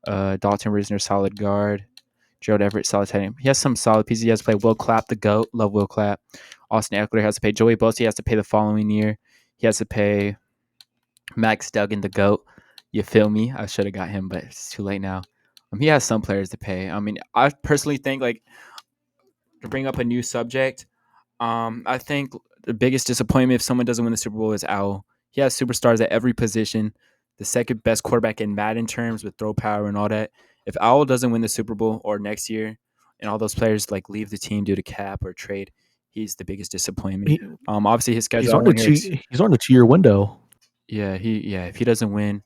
[SPEAKER 6] Dalton Risner, solid guard. Gerald Everett, solid tight end. He has some solid pieces. He has to play Will Clapp, the GOAT. Love Will Clapp. Austin Eckler has to pay. Joey Bosa, he has to pay the following year. He has to pay Max Duggan, the GOAT. You feel me? I should have got him, but it's too late now. He has some players to pay. I mean, I personally think, like, to bring up a new subject, I think the biggest disappointment if someone doesn't win the Super Bowl is Owl. He has superstars at every position. The second best quarterback in Madden terms with throw power and all that. If Owl doesn't win the Super Bowl or next year, and all those players like leave the team due to cap or trade, he's the biggest disappointment. Obviously his schedule.
[SPEAKER 5] He's on a 2-year window.
[SPEAKER 6] Yeah, if he doesn't win,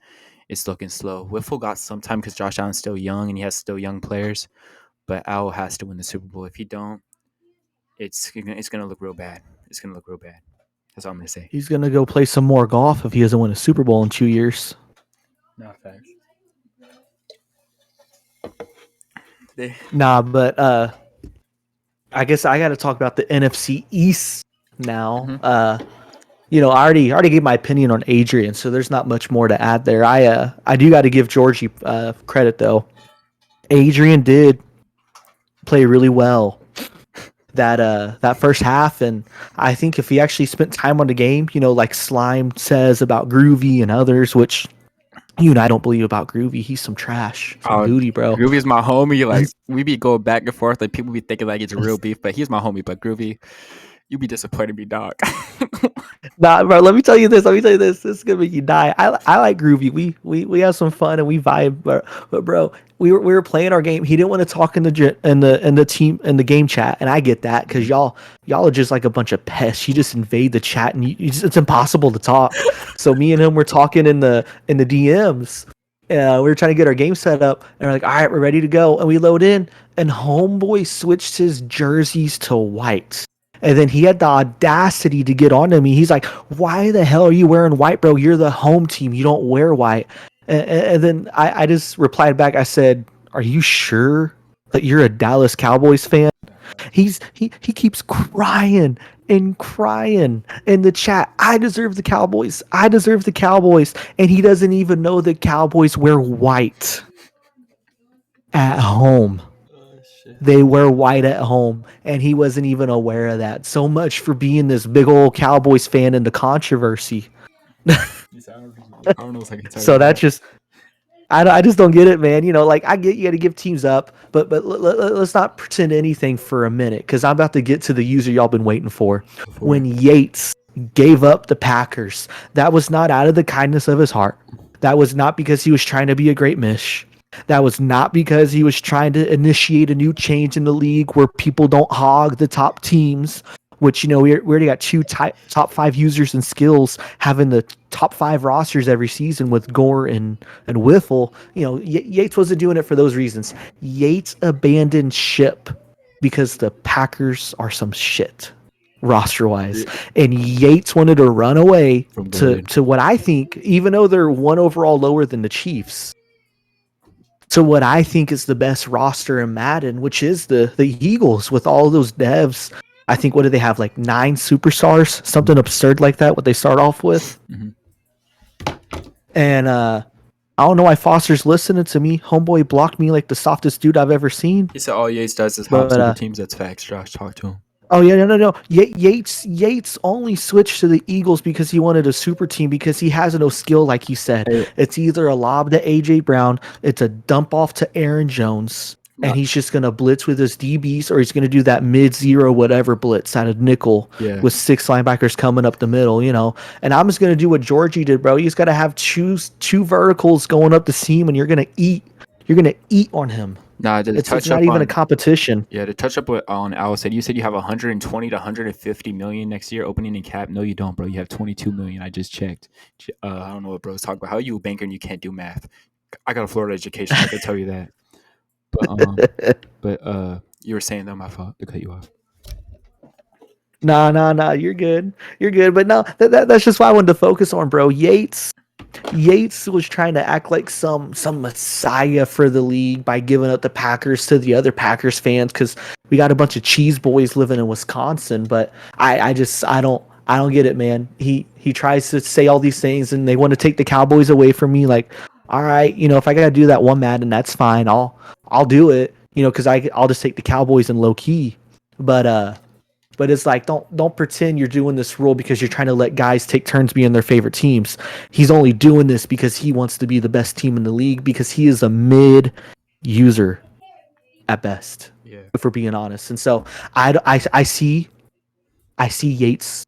[SPEAKER 6] it's looking slow. Whiffle got some time because Josh Allen's still young and he has still young players, but Owl has to win the Super Bowl. If he don't, it's gonna look real bad. It's gonna look real bad. That's all I'm gonna say.
[SPEAKER 5] He's gonna go play some more golf if he doesn't win a Super Bowl in 2 years.
[SPEAKER 6] No facts.
[SPEAKER 5] Nah, but I guess I got to talk about the NFC East now.
[SPEAKER 6] Mhm.
[SPEAKER 5] I already gave my opinion on Adrian, so there's not much more to add there. I do got to give Georgie credit though. Adrian did play really well that first half, and I think if he actually spent time on the game, like Slime says about Groovy and others, which you and I don't believe about Groovy. He's some trash, some booty, bro.
[SPEAKER 6] Groovy's my homie. Like, we be going back and forth. Like, people be thinking like it's real beef, but he's my homie. But Groovy, you be disappointed in me, dog.
[SPEAKER 5] Nah, bro. Let me tell you this. This is gonna make you die. I like Groovy. We have some fun and we vibe. But bro, we were playing our game. He didn't want to talk in the game chat, and I get that because y'all are just like a bunch of pests. You just invade the chat, and it's impossible to talk. So me and him were talking in the DMs. We were trying to get our game set up, and we're like, all right, we're ready to go. And we load in, and homeboy switched his jerseys to white. And then he had the audacity to get on to me. He's like, why the hell are you wearing white, bro? You're the home team. You don't wear white. And then I just replied back. I said, are you sure that you're a Dallas Cowboys fan? He keeps crying and crying in the chat. I deserve the Cowboys. And he doesn't even know the Cowboys wear white at home. They wear white at home, and he wasn't even aware of that. So much for being this big old Cowboys fan in the controversy. So that's just I just don't get it, man. You know, like I get you got to give teams up, but let's not pretend anything for a minute because I'm about to get to the user y'all been waiting for. When Yates gave up the Packers, that was not out of the kindness of his heart. That was not because he was trying to be a great mish. That was not because he was trying to initiate a new change in the league where people don't hog the top teams. Which, you know, we already got two top 5 users and skills having the top 5 rosters every season with Gore and Wiffle. You know, Yates wasn't doing it for those reasons. Yates abandoned ship because the Packers are some shit roster wise, and Yates wanted to run away to what I think, even though they're one overall lower than the Chiefs, to what I think is the best roster in Madden, which is the Eagles with all those devs. I think, what do they have, like 9 superstars, something absurd like that, what they start off with. And I don't know why Foster's listening to me. Homeboy blocked me like the softest dude I've ever seen.
[SPEAKER 6] He said all Yates does is hop super teams. That's facts. Josh, talk to him.
[SPEAKER 5] Oh yeah, no. Yates only switched to the Eagles because he wanted a super team because he has no skill, like he said.
[SPEAKER 6] Hey.
[SPEAKER 5] It's either a lob to AJ Brown, it's a dump off to Aaron Jones, and he's just gonna blitz with his DBs, or he's gonna do that mid-zero whatever blitz out of nickel with 6 linebackers coming up the middle, you know. And I'm just gonna do what Georgie did, bro. He's gotta have two verticals going up the seam, and you're gonna eat on him.
[SPEAKER 6] Nah,
[SPEAKER 5] it's not even a competition.
[SPEAKER 6] Yeah, to touch up on Al said, you said you have 120 to 150 million next year opening in cap. No, you don't, bro. You have 22 million. I just checked. I don't know what bro's talking about. How are you a banker and you can't do math? I got a Florida education. I can tell you that. But you were saying that, my fault to cut you off.
[SPEAKER 5] Nah. You're good. But no, that's just why I wanted to focus on, bro. Yates was trying to act like some messiah for the league by giving up the Packers to the other Packers fans because we got a bunch of cheese boys living in Wisconsin. But I don't get it, man. He tries to say all these things and they want to take the Cowboys away from me. Like, all right, you know, if I gotta do that one Madden, that's fine. I'll do it, you know, because I'll just take the Cowboys in low key. But it's like, don't pretend you're doing this rule because you're trying to let guys take turns being their favorite teams. He's only doing this because he wants to be the best team in the league because he is a mid user at best, if we're being honest. And so I see Yates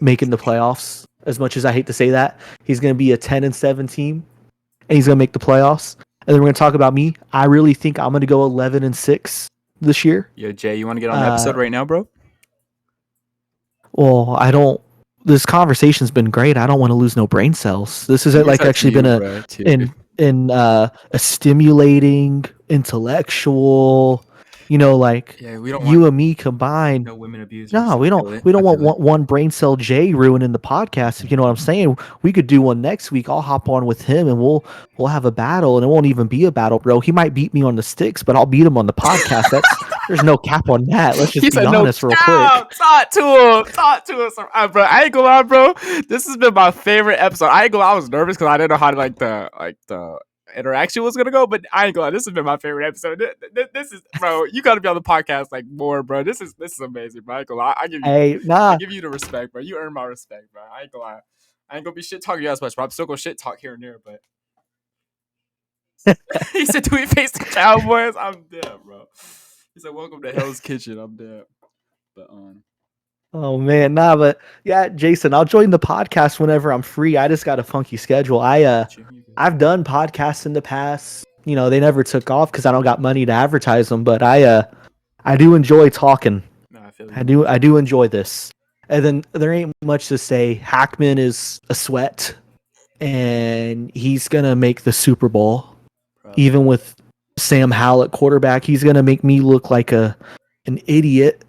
[SPEAKER 5] making the playoffs. As much as I hate to say that, he's going to be a 10-7 team, and he's going to make the playoffs. And then we're going to talk about me. I really think I'm going to go 11-6 this year.
[SPEAKER 6] Yo, Jay, you want to get on the episode right now, bro?
[SPEAKER 5] Well, I don't. This conversation's been great. I don't want to lose no brain cells. This has like actually been a stimulating, intellectual, you know, like
[SPEAKER 6] we don't
[SPEAKER 5] you and me combined.
[SPEAKER 6] No women abusers.
[SPEAKER 5] No, we don't want one brain cell Jay ruining the podcast. If you know what I'm saying, we could do one next week. I'll hop on with him and we'll have a battle, and it won't even be a battle, bro. He might beat me on the sticks, but I'll beat him on the podcast. There's no cap on that. Let's just be honest real quick.
[SPEAKER 6] Talk to him. Bro, I ain't gonna lie, bro. This has been my favorite episode. I ain't gonna lie, I was nervous because I didn't know how the interaction was gonna go, but I ain't gonna lie, this has been my favorite episode. This is, bro, you gotta be on the podcast like more, bro. This is amazing, bro. I ain't gonna lie. I give you the respect, bro. You earn my respect, bro. I ain't gonna lie. I ain't gonna be shit talking you as much, but I'm still gonna shit talk here and there, but he said, do we face the Cowboys? I'm dead, bro. He said, welcome to Hell's Kitchen. I'm dead. But
[SPEAKER 5] oh man, but yeah, Jason, I'll join the podcast whenever I'm free. I just got a funky schedule. I've done podcasts in the past. You know, they never took off because I don't got money to advertise them. But I do enjoy talking. I do enjoy this. And then there ain't much to say. Hackman is a sweat, and he's gonna make the Super Bowl. Even with Sam Howell at quarterback, he's gonna make me look like an idiot.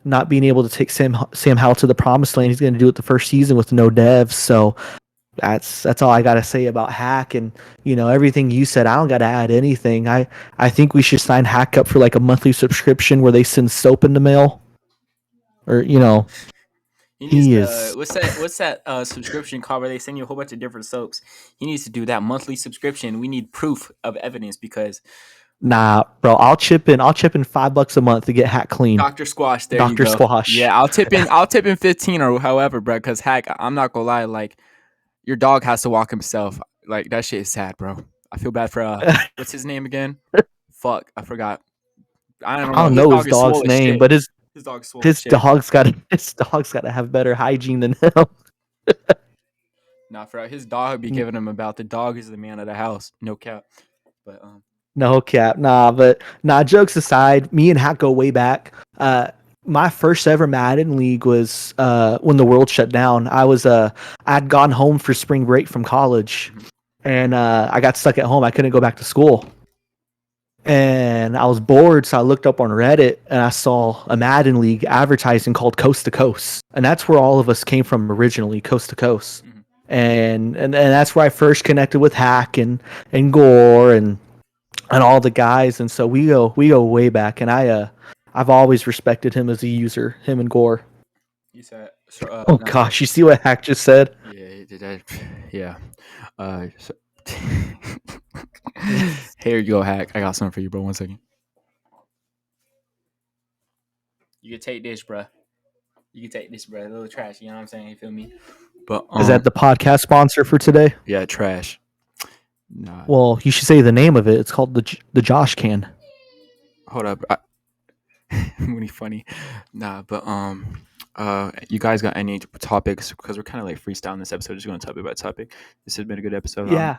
[SPEAKER 5] Not being able to take Sam Howell to the promised land. He's going to do it the first season with no devs. So that's all I got to say about Hack. And, you know, everything you said, I don't got to add anything. I think we should sign Hack up for like a monthly subscription where they send soap in the mail. Or, you know, he is.
[SPEAKER 6] What's that subscription called where they send you a whole bunch of different soaps? He needs to do that monthly subscription. We need proof of evidence because...
[SPEAKER 5] Nah, bro, I'll chip in $5 a month to get Hack clean.
[SPEAKER 6] Dr. Squash, there
[SPEAKER 5] Dr.
[SPEAKER 6] you go.
[SPEAKER 5] Squash.
[SPEAKER 6] Yeah, I'll tip in 15 or however, bro, because Hack, I'm not gonna lie, like, your dog has to walk himself. Like, that shit is sad, bro. I feel bad for what's his name again? Fuck, I forgot. I don't
[SPEAKER 5] I
[SPEAKER 6] know.
[SPEAKER 5] don't
[SPEAKER 6] His
[SPEAKER 5] know
[SPEAKER 6] dog
[SPEAKER 5] his
[SPEAKER 6] is
[SPEAKER 5] dog's
[SPEAKER 6] swole as
[SPEAKER 5] name,
[SPEAKER 6] shit.
[SPEAKER 5] but his
[SPEAKER 6] dog's swole as
[SPEAKER 5] his
[SPEAKER 6] shit.
[SPEAKER 5] dog's got to have better hygiene than him.
[SPEAKER 6] Nah, for his dog be giving him about. The dog is the man of the house. No cap. But
[SPEAKER 5] No cap, jokes aside, me and Hack go way back. My first ever Madden league was when the world shut down. I'd gone home for spring break from college, and I got stuck at home. I couldn't go back to school, and I was bored, so I looked up on Reddit and I saw a Madden league advertising called Coast to Coast, and that's where all of us came from originally, Coast to Coast, and that's where I first connected with Hack and Gore and all the guys, and so we go way back, and I've always respected him as a user, him and Gore.
[SPEAKER 6] you said,
[SPEAKER 5] Oh gosh, you see what Hack just said?
[SPEAKER 6] Yeah, did I? Yeah. So, here you go, Hack. I got something for you, bro. 1 second. You can take this, bro. You can take this, bro. A little trash. You know what I'm saying? You feel me? But
[SPEAKER 5] Is that the podcast sponsor for today?
[SPEAKER 6] Yeah, trash. Nah.
[SPEAKER 5] Well, you should say the name of it. It's called the Josh Can.
[SPEAKER 6] Hold up. Really funny. Nah, but you guys got any topics? Because we're kind of like freestyling this episode, just going topic by topic. This has been a good episode.
[SPEAKER 5] Yeah.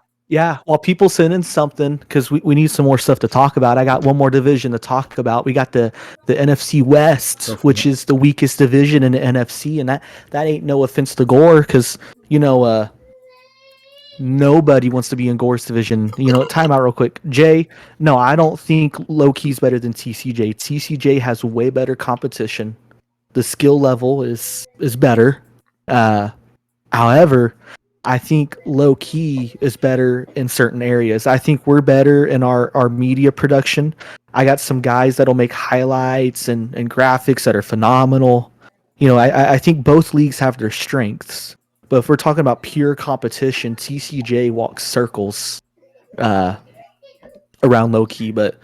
[SPEAKER 5] While people send in something, because we need some more stuff to talk about. I got one more division to talk about. We got the NFC West, which is the weakest division in the NFC, and that ain't no offense to Gore, because nobody wants to be in Gore's division. Time out real quick. Jay, no, I don't think low-key's better than TCJ. TCJ has way better competition. The skill level is better. However, I think low-key is better in certain areas. I think we're better in our media production. I got some guys that'll make highlights and graphics that are phenomenal. I think both leagues have their strengths. But if we're talking about pure competition, TCJ walks circles around low key. But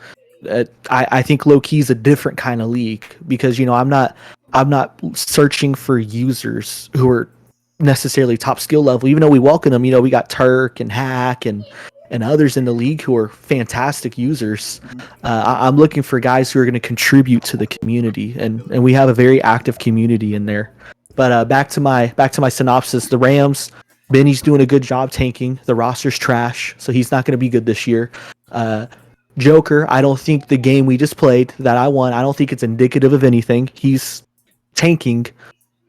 [SPEAKER 5] I think low key is a different kind of league because I'm not searching for users who are necessarily top skill level. Even though we welcome them, we got Turk and Hack and others in the league who are fantastic users. I'm looking for guys who are going to contribute to the community, and we have a very active community in there. But back to my synopsis. The Rams, Benny's doing a good job tanking. The roster's trash, so he's not going to be good this year. Joker, I don't think the game we just played that I won, I don't think it's indicative of anything. He's tanking,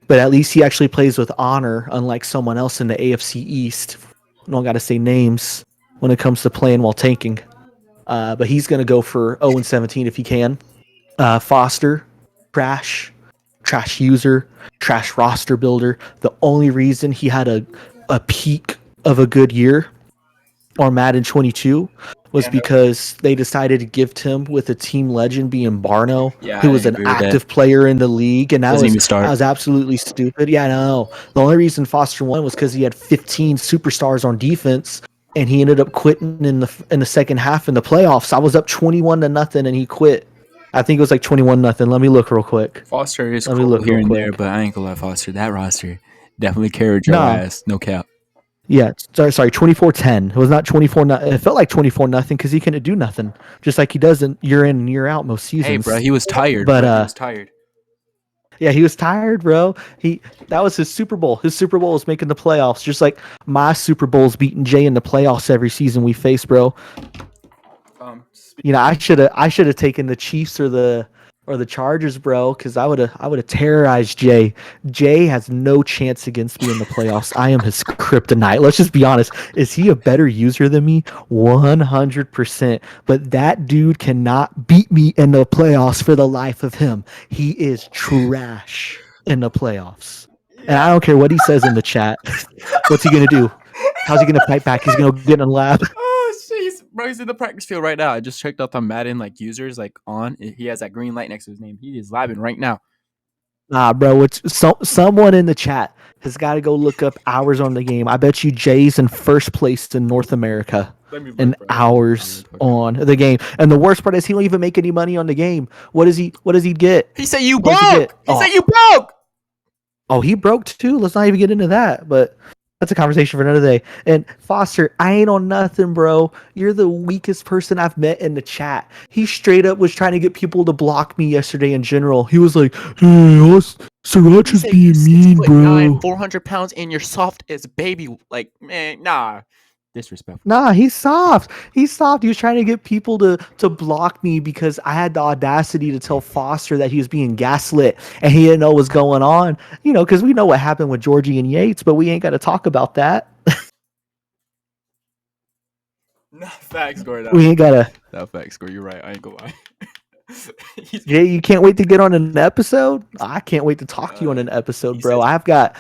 [SPEAKER 5] but at least he actually plays with honor, unlike someone else in the AFC East. I don't got to say names when it comes to playing while tanking. But he's going to go for 0-17 if he can. Foster, trash user, trash roster builder. The only reason he had a peak of a good year on Madden 22 was because they decided to gift him with a team legend being Barno, who was an active player in the league, and that was absolutely stupid. Yeah, no. The only reason Foster won was because he had 15 superstars on defense, and he ended up quitting in the second half in the playoffs. I was up 21-0, and he quit. I think it was like 21-0. Let me look real quick.
[SPEAKER 6] Foster is cool here and there, but I ain't gonna lie, Foster. That roster definitely carried your ass. No cap.
[SPEAKER 5] Yeah, sorry, 24-10. It was not 24-0. It felt like 24-0 because he couldn't do nothing, just like he does year in and year out most seasons.
[SPEAKER 6] Hey, bro, he was tired. But he was tired.
[SPEAKER 5] Yeah, he was tired, bro. That was his Super Bowl. His Super Bowl was making the playoffs, just like my Super Bowl's beating Jay in the playoffs every season we face, bro. I should have taken the Chiefs or the Chargers, bro, because I would have terrorized Jay. Jay has no chance against me in the playoffs. I am his kryptonite. Let's just be honest. Is he a better user than me? 100%. But that dude cannot beat me in the playoffs for the life of him. He is trash in the playoffs. And I don't care what he says in the chat. What's he gonna do? How's he gonna fight back? He's gonna get in a lab.
[SPEAKER 6] Oh, jeez. Bro, he's in the practice field right now. I just checked out on Madden, users, on. He has that green light next to his name. He is labbing right now.
[SPEAKER 5] Nah, bro, someone in the chat has got to go look up hours on the game. I bet you Jay's in first place in North America in hours on the game. And the worst part is he don't even make any money on the game. What does he get?
[SPEAKER 6] He said you broke. He said you broke.
[SPEAKER 5] Oh, he broke too. Let's not even get into that. But That's a conversation for another day. And Foster, I ain't on nothing, bro. You're the weakest person I've met in the chat. He straight up was trying to get people to block me yesterday in general. He was like, "Hey, Sriracha's being mean, bro."
[SPEAKER 6] 400 pounds, and you're soft as baby. Like, man, nah. Disrespectful.
[SPEAKER 5] Nah, he's soft. He's soft. He was trying to get people to block me because I had the audacity to tell Foster that he was being gaslit and he didn't know what was going on. You know, because we know what happened with Georgie and Yates, but we ain't got to talk about that.
[SPEAKER 6] Nah, facts, Gordon.
[SPEAKER 5] We ain't gotta.
[SPEAKER 6] No, facts, Gordon. You're right. I ain't gonna lie.
[SPEAKER 5] Jay, you can't wait to get on an episode? I can't wait to talk to you on an episode, bro. I've got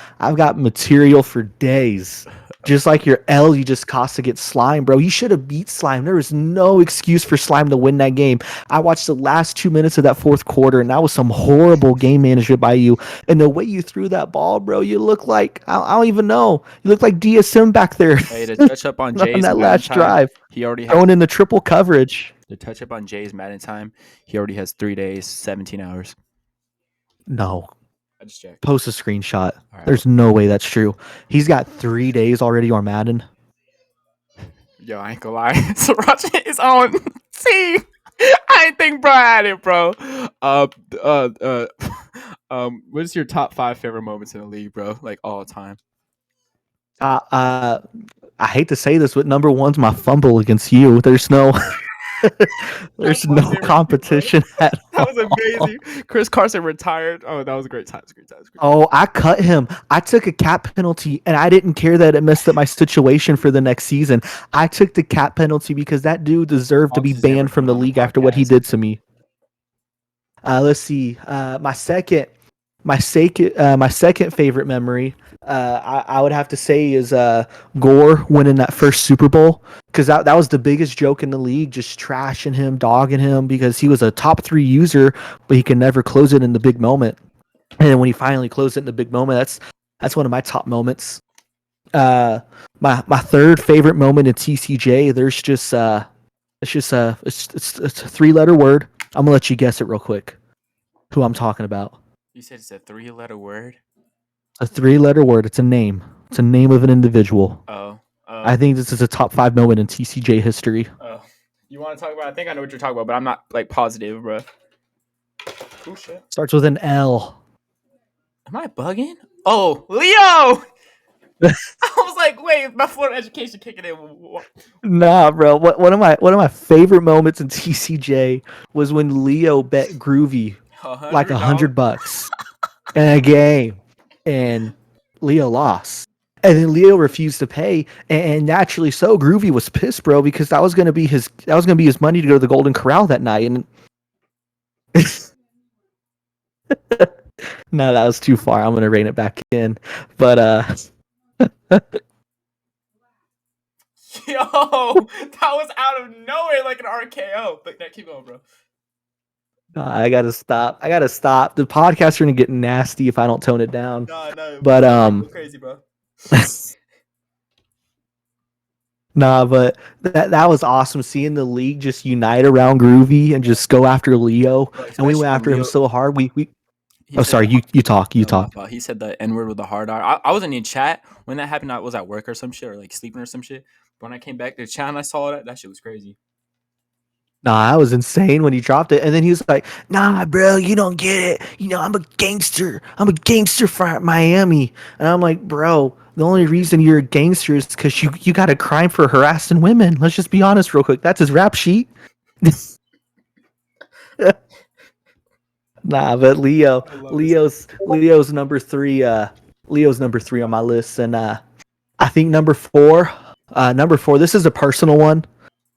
[SPEAKER 5] material for days. Just like your L, you just cost to get Slime, bro. You should have beat Slime. There was no excuse for Slime to win that game. I watched the last 2 minutes of that fourth quarter, and that was some horrible game management by you. And the way you threw that ball, bro, you look like I don't even know. You look like DSM back there.
[SPEAKER 6] Hey, to touch up on Jay's
[SPEAKER 5] on that
[SPEAKER 6] Madden
[SPEAKER 5] last
[SPEAKER 6] time,
[SPEAKER 5] drive,
[SPEAKER 6] he already has,
[SPEAKER 5] throwing in the triple coverage.
[SPEAKER 6] to touch up on Jay's Madden time. He already has 3 days, 17 hours.
[SPEAKER 5] No,
[SPEAKER 6] I just checked.
[SPEAKER 5] post a screenshot.
[SPEAKER 6] All right.
[SPEAKER 5] There's no way that's true. He's got 3 days already on Madden.
[SPEAKER 6] Yo, I ain't gonna lie. Sriracha is on team. I ain't think bro had it, bro. What's your top 5 favorite moments in the league, bro? Like all time.
[SPEAKER 5] I hate to say this, but number one's my fumble against you. There's no, there's
[SPEAKER 6] my
[SPEAKER 5] no
[SPEAKER 6] favorite,
[SPEAKER 5] competition at
[SPEAKER 6] That
[SPEAKER 5] all.
[SPEAKER 6] was amazing. Chris Carson retired. Oh, that was a great time.
[SPEAKER 5] Oh, I cut him. I took a cap penalty, and I didn't care that it messed up my situation for the next season. I took the cap penalty because that dude deserved to be
[SPEAKER 6] Fox is never
[SPEAKER 5] banned from the
[SPEAKER 6] coming on the
[SPEAKER 5] league after what he
[SPEAKER 6] podcast.
[SPEAKER 5] did to me. Let's see. My second favorite memory, I would have to say is Gore winning that first Super Bowl, because that was the biggest joke in the league, just trashing him, dogging him because he was a top 3 user, but he can never close it in the big moment. And then when he finally closed it in the big moment, that's one of my top moments. My third favorite moment in TCJ, it's a 3-letter word. I'm gonna let you guess it real quick. Who I'm talking about?
[SPEAKER 6] You said it's a 3-letter word.
[SPEAKER 5] A 3-letter word. It's a name. It's a name of an individual.
[SPEAKER 6] Oh.
[SPEAKER 5] I think this is a top 5 moment in TCJ history.
[SPEAKER 6] Oh. You want to talk about? I think I know what you're talking about, but I'm not like positive, bro. Oh shit.
[SPEAKER 5] Starts with an L.
[SPEAKER 6] Am I bugging? Oh, Leo! I was like, wait, my Florida education kicking in.
[SPEAKER 5] Nah, bro. One of my favorite moments in TCJ was when Leo bet Groovy like $100 in a game, and Leo lost. And then Leo refused to pay, and naturally so, Groovy was pissed, bro, because that was gonna be his money to go to the Golden Corral that night. And no, that was too far. I'm gonna rein it back in. But
[SPEAKER 6] Yo, that was out of nowhere, like an RKO. But now keep going, bro.
[SPEAKER 5] I gotta stop. The podcasts are gonna get nasty if I don't tone it down.
[SPEAKER 6] No,
[SPEAKER 5] But
[SPEAKER 6] go crazy, bro.
[SPEAKER 5] Nah, but that was awesome seeing the league just unite around Groovy and just go after Leo. And we went after him so hard. Oh, sorry. You talk.
[SPEAKER 6] He said the N word with the hard R. I wasn't in chat when that happened. I was at work or some shit, or like sleeping or some shit. But when I came back to the chat and I saw that shit was crazy.
[SPEAKER 5] Nah, that was insane when he dropped it. And then he was like, "Nah, bro, you don't get it. You know, I'm a gangster. I'm a gangster from Miami." And I'm like, "Bro, the only reason you're a gangster is because you got a crime for harassing women. Let's just be honest real quick. That's his rap sheet." Nah, but Leo's number 3. Leo's number 3 on my list, and I think number 4. This is a personal one.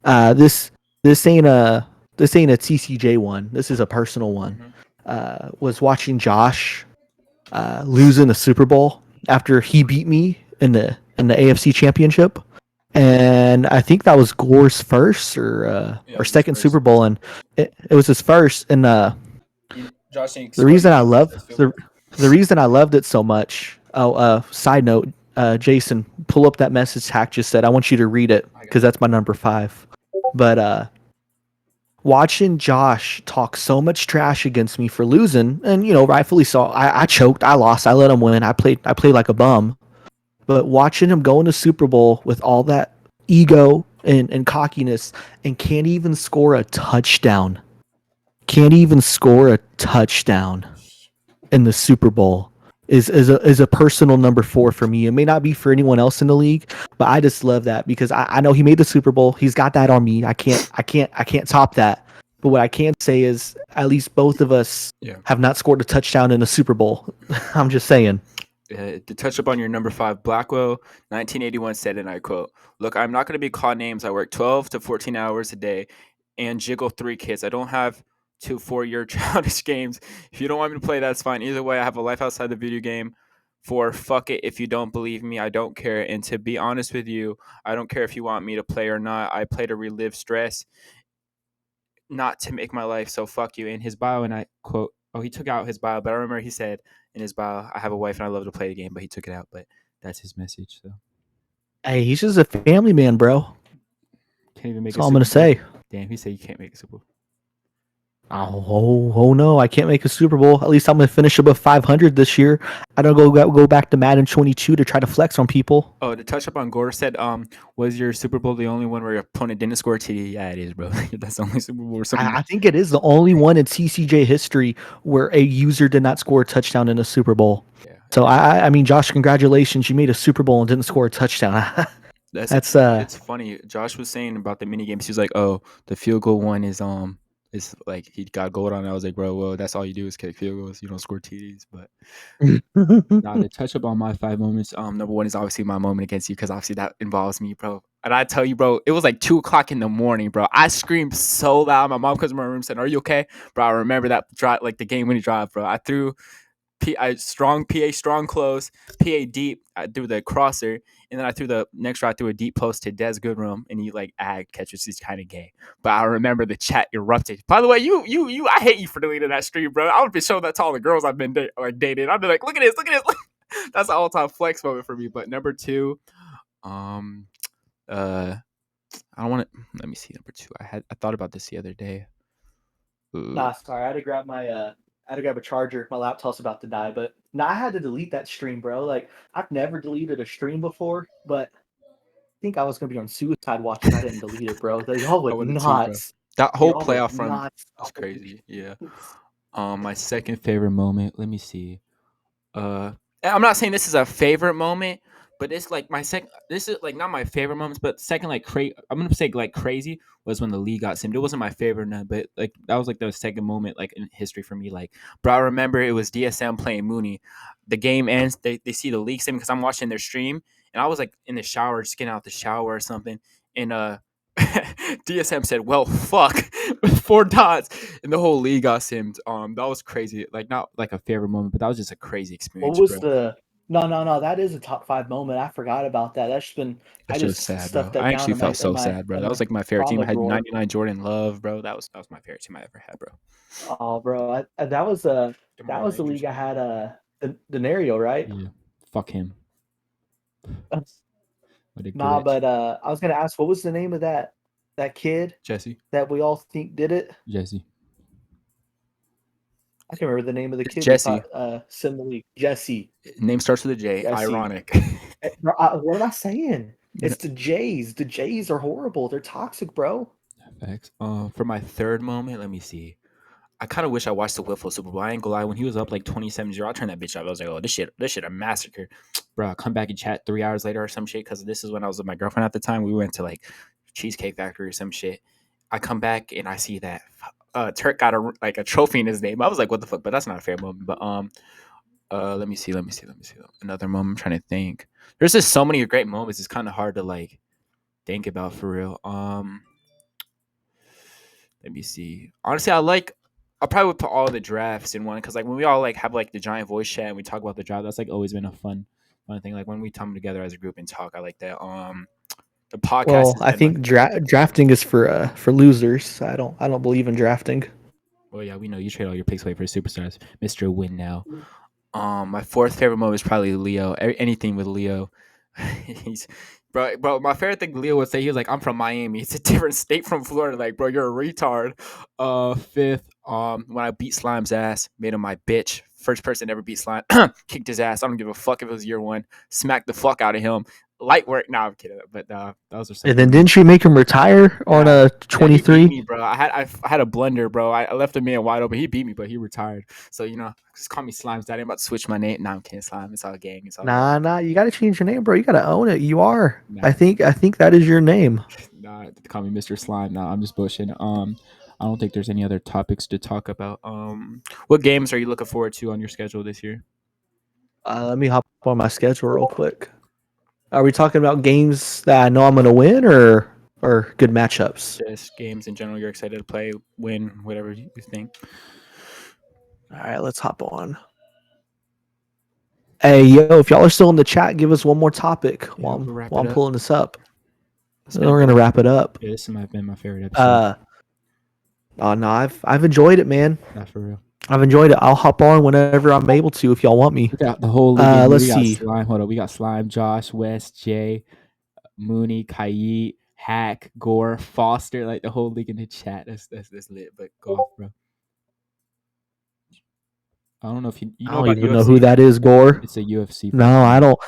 [SPEAKER 5] This ain't a TCJ one. This is a personal one. Was watching Josh losing the Super Bowl after he beat me in the AFC Championship, and I think that was Gore's first or second Super Bowl, and it was his first. And the reason I loved it so much. Side note, Jason, pull up that message Hack just said. I want you to read it because that's my number 5. But watching Josh talk so much trash against me for losing, and rightfully so. I choked, I lost, I let him win. I played like a bum. but watching him go in the Super Bowl with all that ego and cockiness and can't even score a touchdown. Can't even score a touchdown in the Super Bowl is a personal number 4 for me. It may not be for anyone else in the league, but I just love that because I know he made the Super Bowl. He's got that on me. I can't top that. But what I can say is at least both of us
[SPEAKER 6] Yeah.
[SPEAKER 5] have not scored a touchdown in a Super Bowl. I'm just saying.
[SPEAKER 6] To touch up on your number 5, Blackwell, 1981 said, and I quote, "Look, I'm not going to be called names. I work 12 to 14 hours a day and jiggle 3 kids. I don't have 2 4-year childish games. If you don't want me to play, that's fine. Either way, I have a life outside the video game. For fuck it, if you don't believe me, I don't care. And to be honest with you, I don't care if you want me to play or not. I play to relive stress, not to make my life. So fuck you." In his bio, and I quote, oh, he took out his bio, but I remember he said in his bio, "I have a wife and I love to play the game," but he took it out. But that's his message. So
[SPEAKER 5] Hey, he's just a family man, bro.
[SPEAKER 6] can't even make.
[SPEAKER 5] That's all I'm gonna say.
[SPEAKER 6] Damn, he said you can't make a Super Bowl.
[SPEAKER 5] Oh no, I can't make a Super Bowl. At least I'm gonna finish above 500 this year. I don't go back to Madden 22 to try to flex on people.
[SPEAKER 6] Oh, to touch up on Gore said, was your Super Bowl the only one where your opponent didn't score a TD? Yeah, it is, bro. That's the only Super Bowl where someone.
[SPEAKER 5] I think it is the only one in TCJ history where a user did not score a touchdown in a Super Bowl.
[SPEAKER 6] Yeah.
[SPEAKER 5] So I mean, Josh, congratulations! You made a Super Bowl and didn't score a touchdown. That's
[SPEAKER 6] It's funny. Josh was saying about the mini games. He was like, "Oh, the field goal one is like he got gold on it." I was like, "Bro, well, that's all you do is kick field goals. You don't score TDs." But now to touch up on my 5 moments, number 1 is obviously my moment against you because obviously that involves me, bro. And I tell you, bro, it was like 2:00 in the morning, bro. I screamed so loud. My mom comes in my room and said, "Are you okay?" Bro, I remember that drive, like the game winning drive, bro. I threw strong close, PA deep. I threw the crosser, and then I threw the next round. I threw a deep post to Des Goodrum, and he like catches. He's kind of gay, but I remember the chat erupted. By the way, you, I hate you for deleting that stream, bro. I would be showing that to all the girls I've been dating. I'd be like, look at this. That's an all-time flex moment for me. But number 2, I don't want to. Let me see number 2. I thought about this the other day.
[SPEAKER 5] Nah, sorry. I had to grab a charger. My laptop's about to die, but I had to delete that stream, bro. Like I've never deleted a stream before, but I think I was gonna be on suicide watch if I didn't delete it, bro. Y'all
[SPEAKER 6] I
[SPEAKER 5] would
[SPEAKER 6] would have too, bro.
[SPEAKER 5] not.
[SPEAKER 6] That whole
[SPEAKER 5] Y'all would
[SPEAKER 6] playoff run
[SPEAKER 5] not.
[SPEAKER 6] was crazy. Yeah. My second favorite moment. Let me see. I'm not saying this is a favorite moment, but it's like my second. This is like not my favorite moments, but second like I'm gonna say like crazy was when the league got simmed. It wasn't my favorite, none, but like that was like the second moment like in history for me. Like, bro, I remember it was DSM playing Mooney. The game ends. They see the league sim because I'm watching their stream, and I was like in the shower, just getting out the shower or something, and DSM said, "Well, fuck," with 4 dots, and the whole league got simmed. That was crazy. Like not like a favorite moment, but that was just a crazy experience.
[SPEAKER 5] What was
[SPEAKER 6] bro.
[SPEAKER 5] the? No. That is a top 5 moment. I forgot about that. That's just been.
[SPEAKER 6] That
[SPEAKER 5] I
[SPEAKER 6] shit was
[SPEAKER 5] just
[SPEAKER 6] sad,
[SPEAKER 5] stuffed
[SPEAKER 6] bro.
[SPEAKER 5] that
[SPEAKER 6] I
[SPEAKER 5] down
[SPEAKER 6] actually
[SPEAKER 5] in
[SPEAKER 6] felt so
[SPEAKER 5] my
[SPEAKER 6] sad, bro. That was like my favorite team. I
[SPEAKER 5] trauma
[SPEAKER 6] had
[SPEAKER 5] drawer.
[SPEAKER 6] 99 Jordan Love, bro. That was my favorite team I ever had, bro.
[SPEAKER 5] Oh, bro, that was the league I had. Denario, right?
[SPEAKER 6] Yeah, fuck him. What a
[SPEAKER 5] Nah,
[SPEAKER 6] glitch.
[SPEAKER 5] but I was gonna ask, what was the name of that kid
[SPEAKER 6] Jesse.
[SPEAKER 5] that we all think did it?
[SPEAKER 6] Jesse.
[SPEAKER 5] I can't remember the name of the
[SPEAKER 6] It's
[SPEAKER 5] kid
[SPEAKER 6] Jesse.
[SPEAKER 5] we thought sim the league. Jesse.
[SPEAKER 6] Name starts with a J.
[SPEAKER 5] Jesse.
[SPEAKER 6] Ironic.
[SPEAKER 5] Bro, what am I saying? It's the Jays. The Jays are horrible. They're toxic, bro.
[SPEAKER 6] Facts. For my third moment, let me see. I kind of wish I watched the Wiffle Super Bowl. I ain't gonna lie. When he was up like 27-0, I turned that bitch off. I was like, oh, this shit a massacre. Bro, I come back and chat 3 hours later or some shit because this is when I was with my girlfriend at the time. We went to like Cheesecake Factory or some shit. I come back and I see that Turk got a trophy in his name. I was like, what the fuck? But that's not a fair moment. But let me see. Another moment. I'm trying to think. There's just so many great moments. It's kind of hard to like think about for real. Let me see. Honestly, I'll probably would put all the drafts in one because like when we all like have like the giant voice chat and we talk about the draft, that's like always been a fun thing. Like when we come together as a group and talk, I like that. The podcast.
[SPEAKER 5] Well, I think drafting is for losers. I don't believe in drafting.
[SPEAKER 6] Well, yeah, we know you trade all your picks away for superstars, Mr. Win now. My fourth favorite moment is probably Leo. Anything with Leo. He's bro. My favorite thing Leo would say, he was like, "I'm from Miami. It's a different state from Florida." Like, bro, you're a retard. Fifth, when I beat Slime's ass, made him my bitch. first person to ever beat Slime. Kicked his ass. I don't give a fuck if it was year 1. Smacked the fuck out of him. Light work. Nah, I'm kidding. But those are some.
[SPEAKER 5] And then didn't she make him retire on a
[SPEAKER 6] Yeah, he beat
[SPEAKER 5] 23?
[SPEAKER 6] me, bro. I had a blunder, bro. I left a man wide open. He beat me, but he retired. So just call me Slime's daddy. I'm about to switch my name. Nah, I'm kidding. Slime. It's all gang. It's all
[SPEAKER 5] Nah, you got to change your name, bro. You got to own it. You are.
[SPEAKER 6] Nah.
[SPEAKER 5] I think that is your name.
[SPEAKER 6] Nah, call me Mr. Slime. Nah, I'm just bullshitting. I don't think there's any other topics to talk about. What games are you looking forward to on your schedule this year?
[SPEAKER 5] Let me hop on my schedule real quick. Are we talking about games that I know I'm going to win or good matchups?
[SPEAKER 6] Just games in general you're excited to play, win, whatever you think.
[SPEAKER 5] All right, let's hop on. Hey, yo, if y'all are still in the chat, give us one more topic while I'm pulling this up. Then we're going to wrap it up.
[SPEAKER 6] Yeah, this might have been my favorite episode.
[SPEAKER 5] No, I've enjoyed it, man.
[SPEAKER 6] Not for real.
[SPEAKER 5] I've enjoyed it. I'll hop on whenever I'm able to if y'all want me.
[SPEAKER 6] We got the whole league.
[SPEAKER 5] Let's see.
[SPEAKER 6] Slime. Hold on. We got Slime, Josh, West, Jay, Mooney, Kayit, Hack, Gore, Foster, like the whole league in the chat. That's lit. But go off, bro. I don't know if you know
[SPEAKER 5] I don't
[SPEAKER 6] about
[SPEAKER 5] even
[SPEAKER 6] UFC.
[SPEAKER 5] know who that is, Gore.
[SPEAKER 6] It's a UFC.
[SPEAKER 5] No, I don't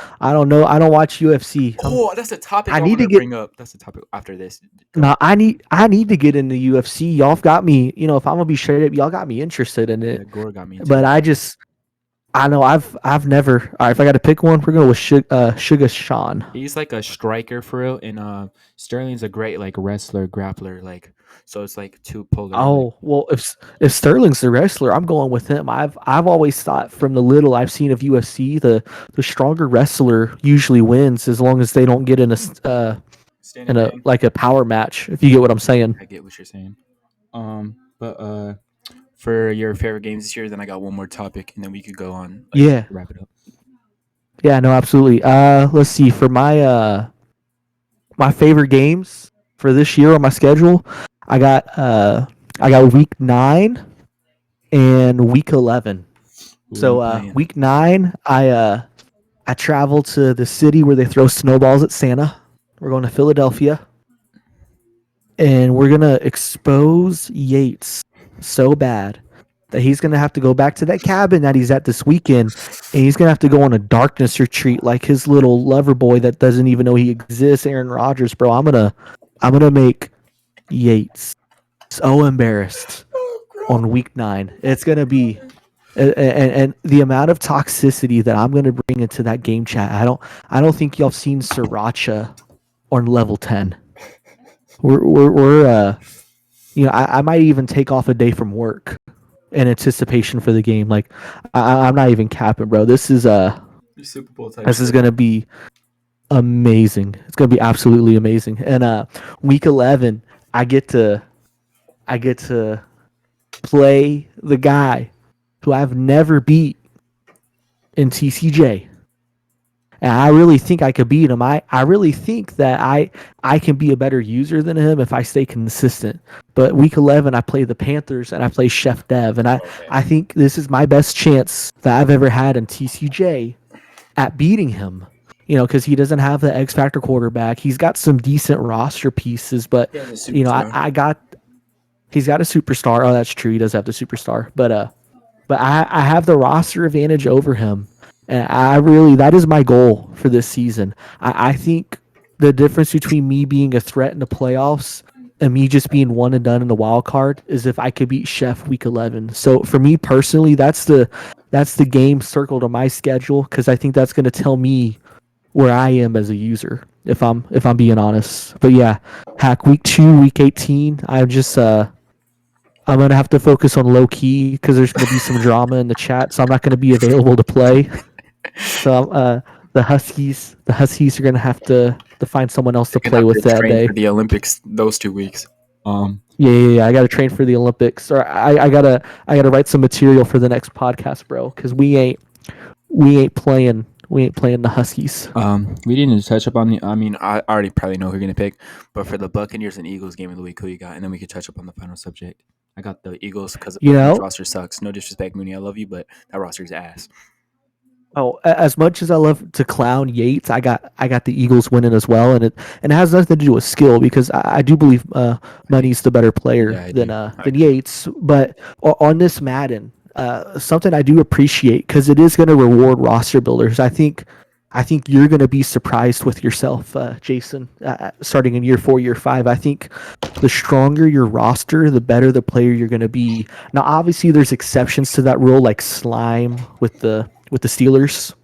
[SPEAKER 5] know. I don't watch UFC.
[SPEAKER 6] That's a topic
[SPEAKER 5] I need to
[SPEAKER 6] bring up. That's a topic after this.
[SPEAKER 5] No, I need to get into UFC. Y'all have got me. If I'm gonna be straight up, y'all got me interested in it.
[SPEAKER 6] Yeah, Gore got me.
[SPEAKER 5] But I know I've never. All right, if I got to pick one, we're going with Sugar Sean.
[SPEAKER 6] He's like a striker for real, and Sterling's a great like wrestler, grappler, like. So it's like two polar.
[SPEAKER 5] Oh well, if Sterling's the wrestler, I'm going with him. I've always thought from the little I've seen of UFC, the stronger wrestler usually wins as long as they don't get in a like a power match. If you get what I'm saying.
[SPEAKER 6] I get what you're saying. But for your favorite games this year, then I got one more topic, and then we could go on.
[SPEAKER 5] Yeah.
[SPEAKER 6] Wrap it up.
[SPEAKER 5] Yeah. No. Absolutely. Let's see. For my my favorite games for this year on my schedule, I got week 9 and week 11. So week 9, I travel to the city where they throw snowballs at Santa. We're going to Philadelphia, and we're gonna expose Yates so bad that he's gonna have to go back to that cabin that he's at this weekend, and he's gonna have to go on a darkness retreat like his little lover boy that doesn't even know he exists, Aaron Rodgers, bro. I'm gonna make Yates so embarrassed on week 9. It's gonna be, and the amount of toxicity that I'm gonna bring into that game chat. I don't think y'all have seen sriracha on level 10. We're I might even take off a day from work in anticipation for the game. Like I'm not even capping, bro. This is
[SPEAKER 6] Super Bowl type.
[SPEAKER 5] This is gonna be amazing. It's gonna be absolutely amazing. And week 11, I get to play the guy who I've never beat in TCJ. And I really think I could beat him. I really think that I can be a better user than him if I stay consistent. But week 11, I play the Panthers and I play Chef Dev. And I think this is my best chance that I've ever had in TCJ at beating him. Because he doesn't have the X Factor quarterback. He's got some decent roster pieces, but he's got a superstar. Oh, that's true. He does have the superstar, but I have the roster advantage over him, and that is my goal for this season. I think the difference between me being a threat in the playoffs and me just being one and done in the wild card is if I could beat Chef week 11. So for me personally, that's the game circled on my schedule because I think that's going to tell me where I am as a user, if I'm being honest. But yeah, Hack week 2, week 18. I'm just I'm gonna have to focus on low key because there's gonna be some drama in the chat, so I'm not gonna be available to play. So the Huskies are gonna have to find someone else to play with that day.
[SPEAKER 6] For the Olympics those 2 weeks.
[SPEAKER 5] Yeah. I gotta train for the Olympics, or I gotta write some material for the next podcast, bro. Because we ain't playing the Huskies.
[SPEAKER 6] We didn't touch up on the. I mean, I already probably know who you're gonna pick, but for the Buccaneers and Eagles game of the week, who you got? And then we could touch up on the final subject. I got the Eagles because the roster sucks. No disrespect, Mooney, I love you, but that roster's ass.
[SPEAKER 5] Oh, as much as I love to clown Yates, I got the Eagles winning as well, and it has nothing to do with skill because I do believe Money's the better player than Yates. But on this Madden, something I do appreciate because it is going to reward roster builders. I think you're going to be surprised with yourself, Jason, starting in year 4, year 5. I think the stronger your roster, the better the player you're going to be. Now, obviously, there's exceptions to that rule, like Slime with the Steelers.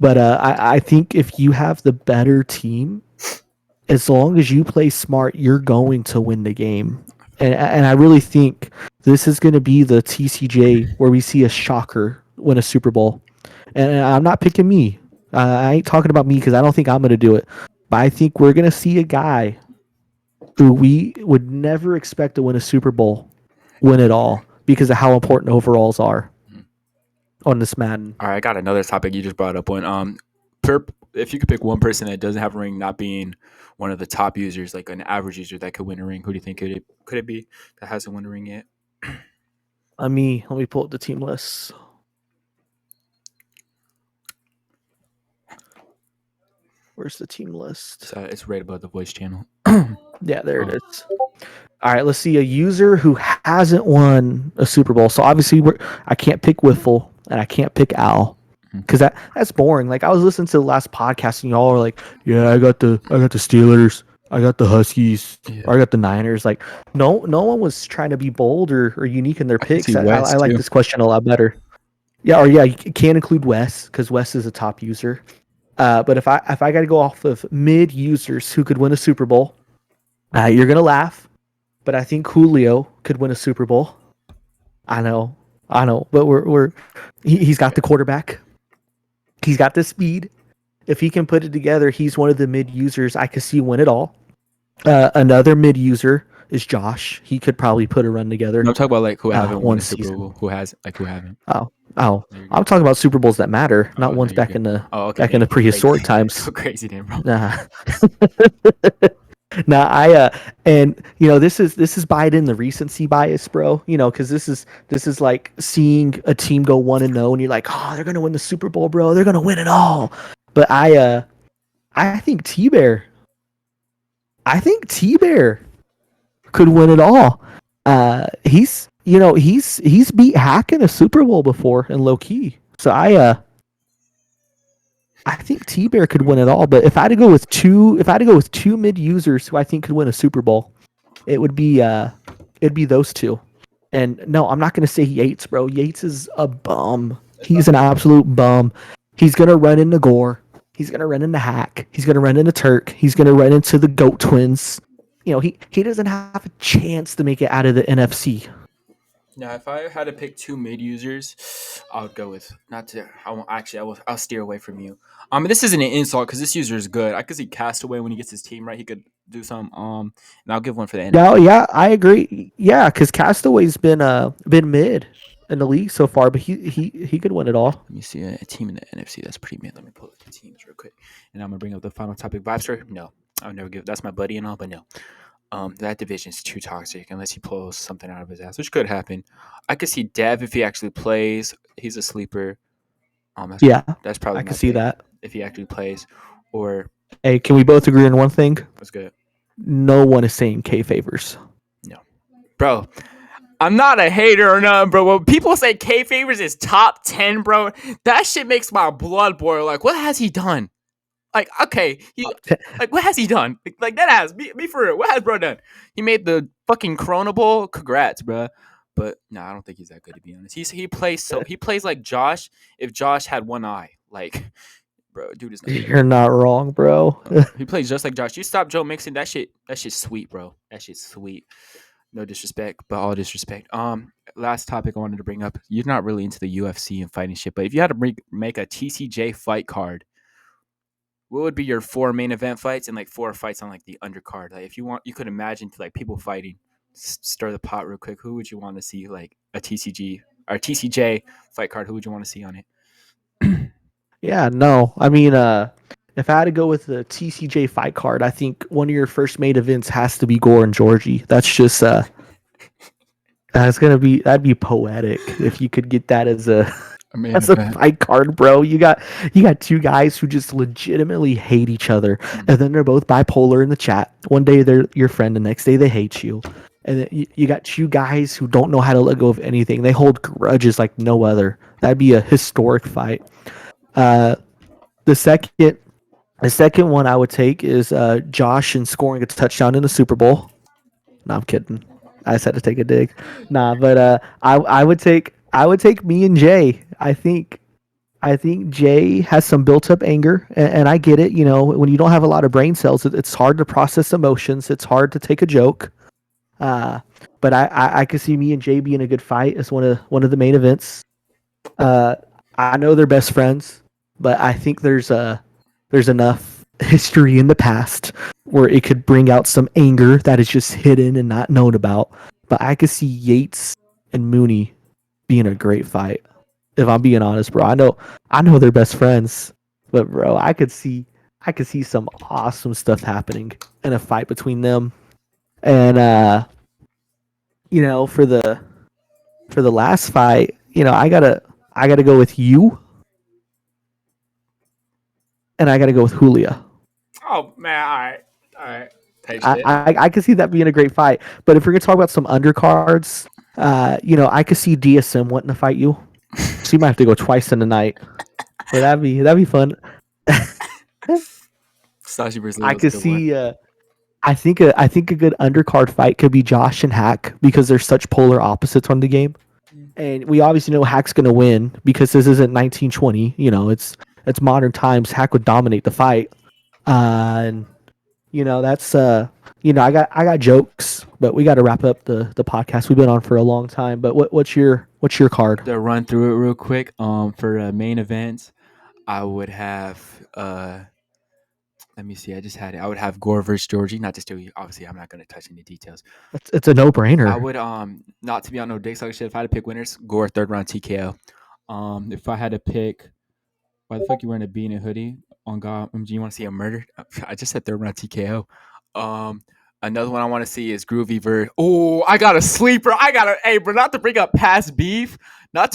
[SPEAKER 5] But I think if you have the better team, as long as you play smart, you're going to win the game. And I really think this is going to be the TCJ where we see a shocker win a Super Bowl. And I'm not picking me. I ain't talking about me because I don't think I'm going to do it. But I think we're going to see a guy who we would never expect to win a Super Bowl win it all because of how important overalls are on this Madden.
[SPEAKER 6] All right, I got another topic you just brought up. If you could pick one person that doesn't have a ring, not being one of the top users, like an average user that could win a ring, who do you think could it be that hasn't won a ring yet?
[SPEAKER 5] Let me pull up the team list. Where's the team list?
[SPEAKER 6] So it's right above the voice channel.
[SPEAKER 5] Yeah, there it is. All right, let's see a user who hasn't won a Super Bowl. So obviously, I can't pick Wiffle and I can't pick Al because that's boring. Like I was listening to the last podcast and y'all were like, "Yeah, I got the Steelers, I got the Huskies, or I got the Niners." Like no one was trying to be bold or unique in their picks. I like this question a lot better. Yeah, you can include Wes because Wes is a top user. But if I got to go off of mid users who could win a Super Bowl, you're gonna laugh, but I think Julio could win a Super Bowl. I know, but he's got the quarterback, he's got the speed. If he can put it together, he's one of the mid users I could see win it all. Another mid user is Josh. He could probably put a run together.
[SPEAKER 6] No, I'm talking about like who haven't won a
[SPEAKER 5] season.
[SPEAKER 6] Super Bowl. Who haven't?
[SPEAKER 5] Oh, I'm talking about Super Bowls that matter, not ones back in the in the prehistoric times.
[SPEAKER 6] Go crazy, then, bro.
[SPEAKER 5] Nah, and this is Biden the recency bias, bro. Because this is like seeing a team go 1-0, and you're like, oh, they're gonna win the Super Bowl, bro. They're gonna win it all. But I think T-Bear could win it all. He's beat Hack in a Super Bowl before in low key. So I think T-Bear could win it all. But if I had to go with two mid users who I think could win a Super Bowl, it'd be those two. And no, I'm not gonna say Yates, bro. Yates is a bum. He's an absolute bum. He's gonna run into Gore. He's gonna run into Hack. He's gonna run into Turk. He's gonna run into the Goat Twins. He doesn't have a chance to make it out of the NFC.
[SPEAKER 6] Now, if I had to pick two mid users, I would go with I'll steer away from you. This isn't an insult because this user is good. I could see Castaway when he gets his team right, he could do some. And I'll give one for the end.
[SPEAKER 5] Yeah, I agree. Yeah, because Castaway's been mid in the league so far, but he could win it all.
[SPEAKER 6] Let me see a team in the NFC that's pretty mid. Let me pull up the teams real quick, and I'm gonna bring up the final topic. Vibester, no, I would never give. That's my buddy and all, but no. That division is too toxic unless he pulls something out of his ass, which could happen. I could see Dev if he actually plays. He's a sleeper.
[SPEAKER 5] That's
[SPEAKER 6] probably
[SPEAKER 5] I can see that
[SPEAKER 6] if he actually plays. Or
[SPEAKER 5] hey, can we both agree on one thing?
[SPEAKER 6] That's good.
[SPEAKER 5] No one is saying K favors.
[SPEAKER 6] No, bro. I'm not a hater or nothing, bro. When people say K favors is top 10, bro, that shit makes my blood boil. Like, what has he done? Like, okay, what has he done? Like that has be for real. What has bro done? He made the fucking Corona Bowl. Congrats, bro. But no, I don't think he's that good to be honest. He plays like Josh. If Josh had one eye, like, bro, dude is.
[SPEAKER 5] You're not wrong, bro.
[SPEAKER 6] He plays just like Josh. You stop Joe Mixon. That shit's sweet, bro. That shit's sweet. No disrespect, but all disrespect. Last topic I wanted to bring up. You're not really into the UFC and fighting shit, but if you had to make a TCJ fight card, what would be your 4 main event fights and like 4 fights on like the undercard? Like if you want, you could imagine like people fighting. Stir the pot real quick. Who would you want to see like a TCJ fight card? Who would you want to see on it?
[SPEAKER 5] Yeah, no. I mean, if I had to go with the TCJ fight card, I think one of your first main events has to be Gore and Georgie. That's just that'd be poetic if you could get that as a fight card, bro. You got 2 guys who just legitimately hate each other, and then they're both bipolar in the chat. One day they're your friend, the next day they hate you, and then you got two guys who don't know how to let go of anything. They hold grudges like no other. That'd be a historic fight. The second one I would take is Josh and scoring a touchdown in the Super Bowl. No, I'm kidding. I just had to take a dig. Nah, but I would take me and Jay. I think Jay has some built up anger, and I get it. You know, when you don't have a lot of brain cells, it's hard to process emotions. It's hard to take a joke. But I could see me and Jay being a good fight as one of the main events. I know they're best friends, but I think there's enough history in the past where it could bring out some anger that is just hidden and not known about. But I could see Yates and Mooney being a great fight. If I'm being honest, bro, I know they're best friends, but bro, I could see some awesome stuff happening in a fight between them. And you know, for the last fight, you know, I gotta go with you, and I gotta go with Julia.
[SPEAKER 6] Oh man, all right. Type
[SPEAKER 5] I,
[SPEAKER 6] shit.
[SPEAKER 5] I could see that being a great fight. But if we're gonna talk about some undercards, you know, I could see DSM wanting to fight you. So you might have to go twice in the night. But that'd be fun.
[SPEAKER 6] Sashi versus
[SPEAKER 5] I
[SPEAKER 6] Leo's
[SPEAKER 5] could
[SPEAKER 6] a good one.
[SPEAKER 5] see. I think a good undercard fight could be Josh and Hack because they're such polar opposites on the game, and we obviously know Hack's gonna win because this isn't 1920. You know, it's modern times. Hack would dominate the fight, and you know that's you know I got jokes, but we got to wrap up the podcast. We've been on for a long time. But what's your card?
[SPEAKER 6] To run through it real quick. For main events, I would have let me see. I just had it. I would have Gore versus Georgie. Not just do. Obviously, I'm not going to touch any details.
[SPEAKER 5] It's a no brainer.
[SPEAKER 6] I would not to be on no dick sucker shit. If I had to pick winners, Gore third round TKO. If I had to pick, why the fuck you wearing a beanie and hoodie? On God, do you want to see a murder? I just said third round TKO. Another one I want to see is Groovy versus. Oh, I got a sleeper. Hey, bro, not to bring up past beef, but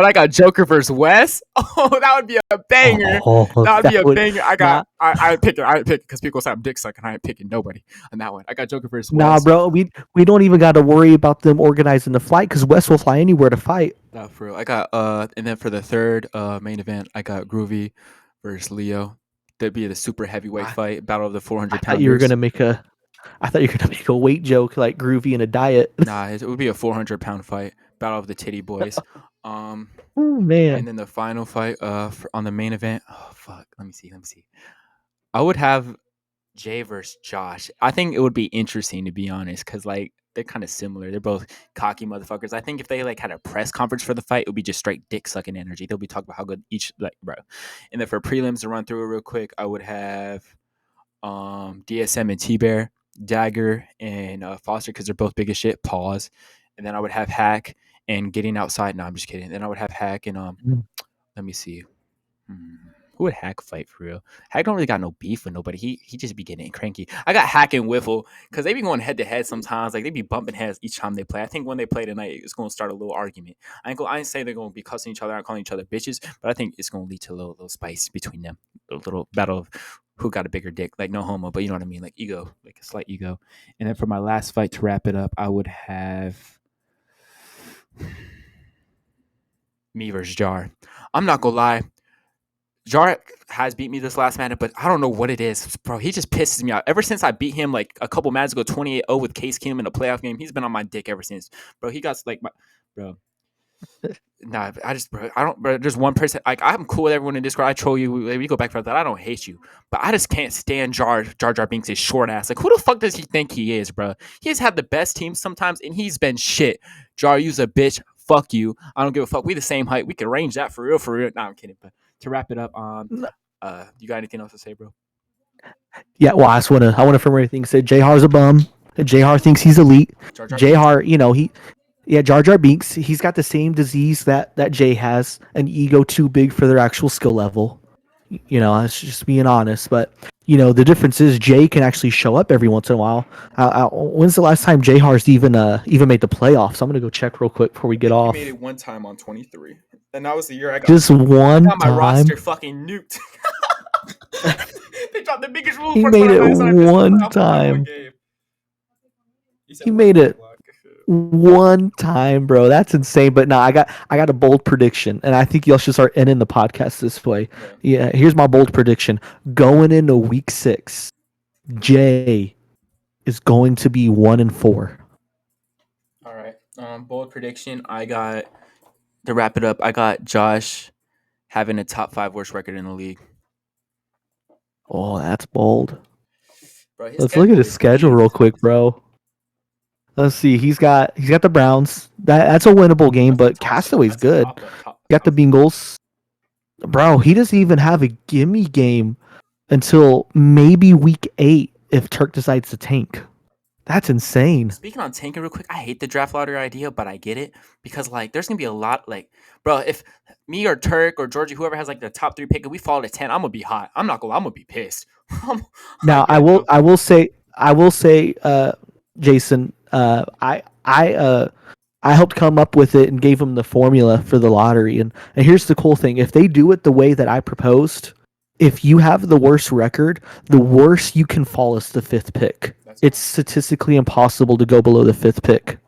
[SPEAKER 6] I got Joker versus Wes. Oh, that would be a banger.
[SPEAKER 5] Oh,
[SPEAKER 6] That would be a banger.
[SPEAKER 5] Nah,
[SPEAKER 6] I pick it because people say I'm dick sucking. I ain't picking nobody on that one. I got Joker versus
[SPEAKER 5] nah,
[SPEAKER 6] Wes.
[SPEAKER 5] bro. We don't even got to worry about them organizing the flight because Wes will fly anywhere to fight.
[SPEAKER 6] No, for real. I got and then for the third main event, I got Groovy versus Leo. That'd be the super heavyweight fight, battle of the 400
[SPEAKER 5] I
[SPEAKER 6] pounders.
[SPEAKER 5] thought you were gonna make a weight joke like Groovy in a diet.
[SPEAKER 6] Nah, it would be a 400-pound fight, battle of the titty boys.
[SPEAKER 5] Oh man.
[SPEAKER 6] And then the final fight on the main event. Oh fuck, let me see. I would have Jay versus Josh. I think it would be interesting to be honest, because like they're kind of similar. They're both cocky motherfuckers. I think if they like had a press conference for the fight, it would be just straight dick sucking energy. They'll be talking about how good each like bro. And then for prelims to run through it real quick, I would have DSM and T Bear, Dagger and Foster because they're both big as shit. Pause. And then I would have Hack and Getting Outside. No, I'm just kidding. Then I would have Hack and let me see. Who would Hack fight for real? Hack don't really got no beef with nobody. He just be getting cranky. I got Hack and Wiffle because they be going head to head sometimes. Like they be bumping heads each time they play. I think when they play tonight, it's going to start a little argument. I ain't say they're going to be cussing each other out, calling each other bitches, but I think it's going to lead to a little spice between them. A little battle of who got a bigger dick. Like no homo, but you know what I mean? Like ego, like a slight ego. And then for my last fight to wrap it up, I would have me versus Jar. I'm not going to lie. Jar has beat me this last match, but I don't know what it is, bro. He just pisses me off. Ever since I beat him like a couple matches ago, 28-0 with Case Keenum in a playoff game, he's been on my dick ever since, bro. He got like, bro. Nah, bro. There's one person. Like, I'm cool with everyone in Discord. I troll you. We go back for that. I don't hate you, but I just can't stand Jar Binks' his short ass. Like, who the fuck does he think he is, bro? He's had the best team sometimes, and he's been shit. Jar, you's a bitch. Fuck you. I don't give a fuck. We the same height. We can arrange that for real. Nah, I'm kidding, but. To wrap it up, you got anything else to say, bro?
[SPEAKER 5] Yeah, well, I want to affirm everything. Said Jhar's a bum. Jr thinks he's elite. Jr, you know Jar Jar Binks. He's got the same disease that Jay has, an ego too big for their actual skill level. You know, that's just being honest. But you know, the difference is Jay can actually show up every once in a while. When's the last time Jhar's even made the playoffs? I'm gonna go check real quick before we get off.
[SPEAKER 6] He made it one time on 23. And that was the year I got
[SPEAKER 5] just one
[SPEAKER 6] my
[SPEAKER 5] time.
[SPEAKER 6] roster fucking nuked. They dropped the biggest rule.
[SPEAKER 5] He made it one time. He made it one time, bro. That's insane. But no, I got a bold prediction, and I think y'all should start ending the podcast this way. Yeah, here's my bold prediction. Going into week 6, Jay is going to be 1-4.
[SPEAKER 6] All right. Bold prediction. I got to wrap it up. I got Josh having a top 5 worst record in the league.
[SPEAKER 5] Oh, that's bold.
[SPEAKER 6] Bro, his
[SPEAKER 5] Let's look at his
[SPEAKER 6] is
[SPEAKER 5] schedule real quick, bro. Let's see. He's got the Browns. That's a winnable game, but Castaway's good. Got the Bengals. Bro, he doesn't even have a gimme game until maybe week 8 if Turk decides to tank. That's insane.
[SPEAKER 6] Speaking on tanking real quick, I hate the draft lottery idea, but I get it because like there's gonna be a lot bro, if me or Turk or Georgie, whoever has like the top 3 pick, and we fall to 10, I'm gonna be hot. I'm gonna be pissed.
[SPEAKER 5] Now I will say, Jason, I helped come up with it and gave him the formula for the lottery. And here's the cool thing: if they do it the way that I proposed, if you have the worst record, the worst you can fall is the 5th pick. It's statistically impossible to go below the 5th pick.